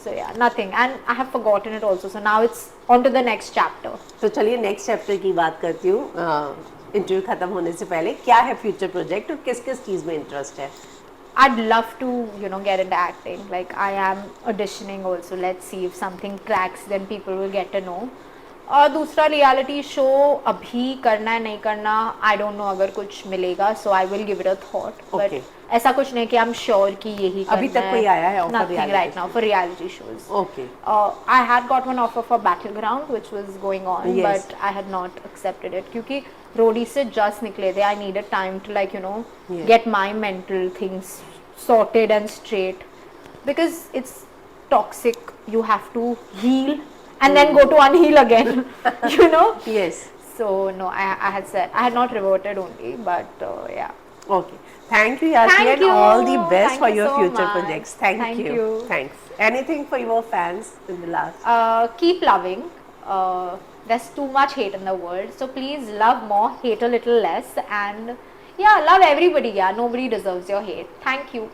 So yeah, nothing, and I have forgotten it also. So now it's on to the next chapter. तो चलिए next chapter की बात करती हूँ. Interview खत्म होने से पहले क्या है फ्यूचर प्रोजेक्ट और किस किस चीज़ में इंटरेस्ट है? I'd love to, you know, get into acting. Like I am auditioning also. Let's see if something cracks, then people will get to know. और दूसरा रियलिटी शो अभी करना है नहीं करना आई डोंट नो. अगर कुछ मिलेगा so I will give it a thought, but ऐसा कुछ नहीं कि आई एम श्योर कि यही करना है. अभी तक कोई आया है offer nothing right now for reality shows. Okay. I had got one offer for battleground which was going on, Yes. But I had not accepted it क्योंकि रोडी से जस्ट निकले थे. I needed time to like you know Yes. Get my mental things sorted and straight, because it's toxic. You have to heal and then go to unheal again. You know. Yes. So no, I had said I had not reverted only, but yeah. Okay. Thank you, Yasmin. Thank you. All the best Thank for you your so future much. projects. Thank Thank you. you. Thanks. Anything for your fans in the last? Keep loving. There's too much hate in the world, so please love more, hate a little less, and yeah, love everybody. Yeah, nobody deserves your hate. Thank you.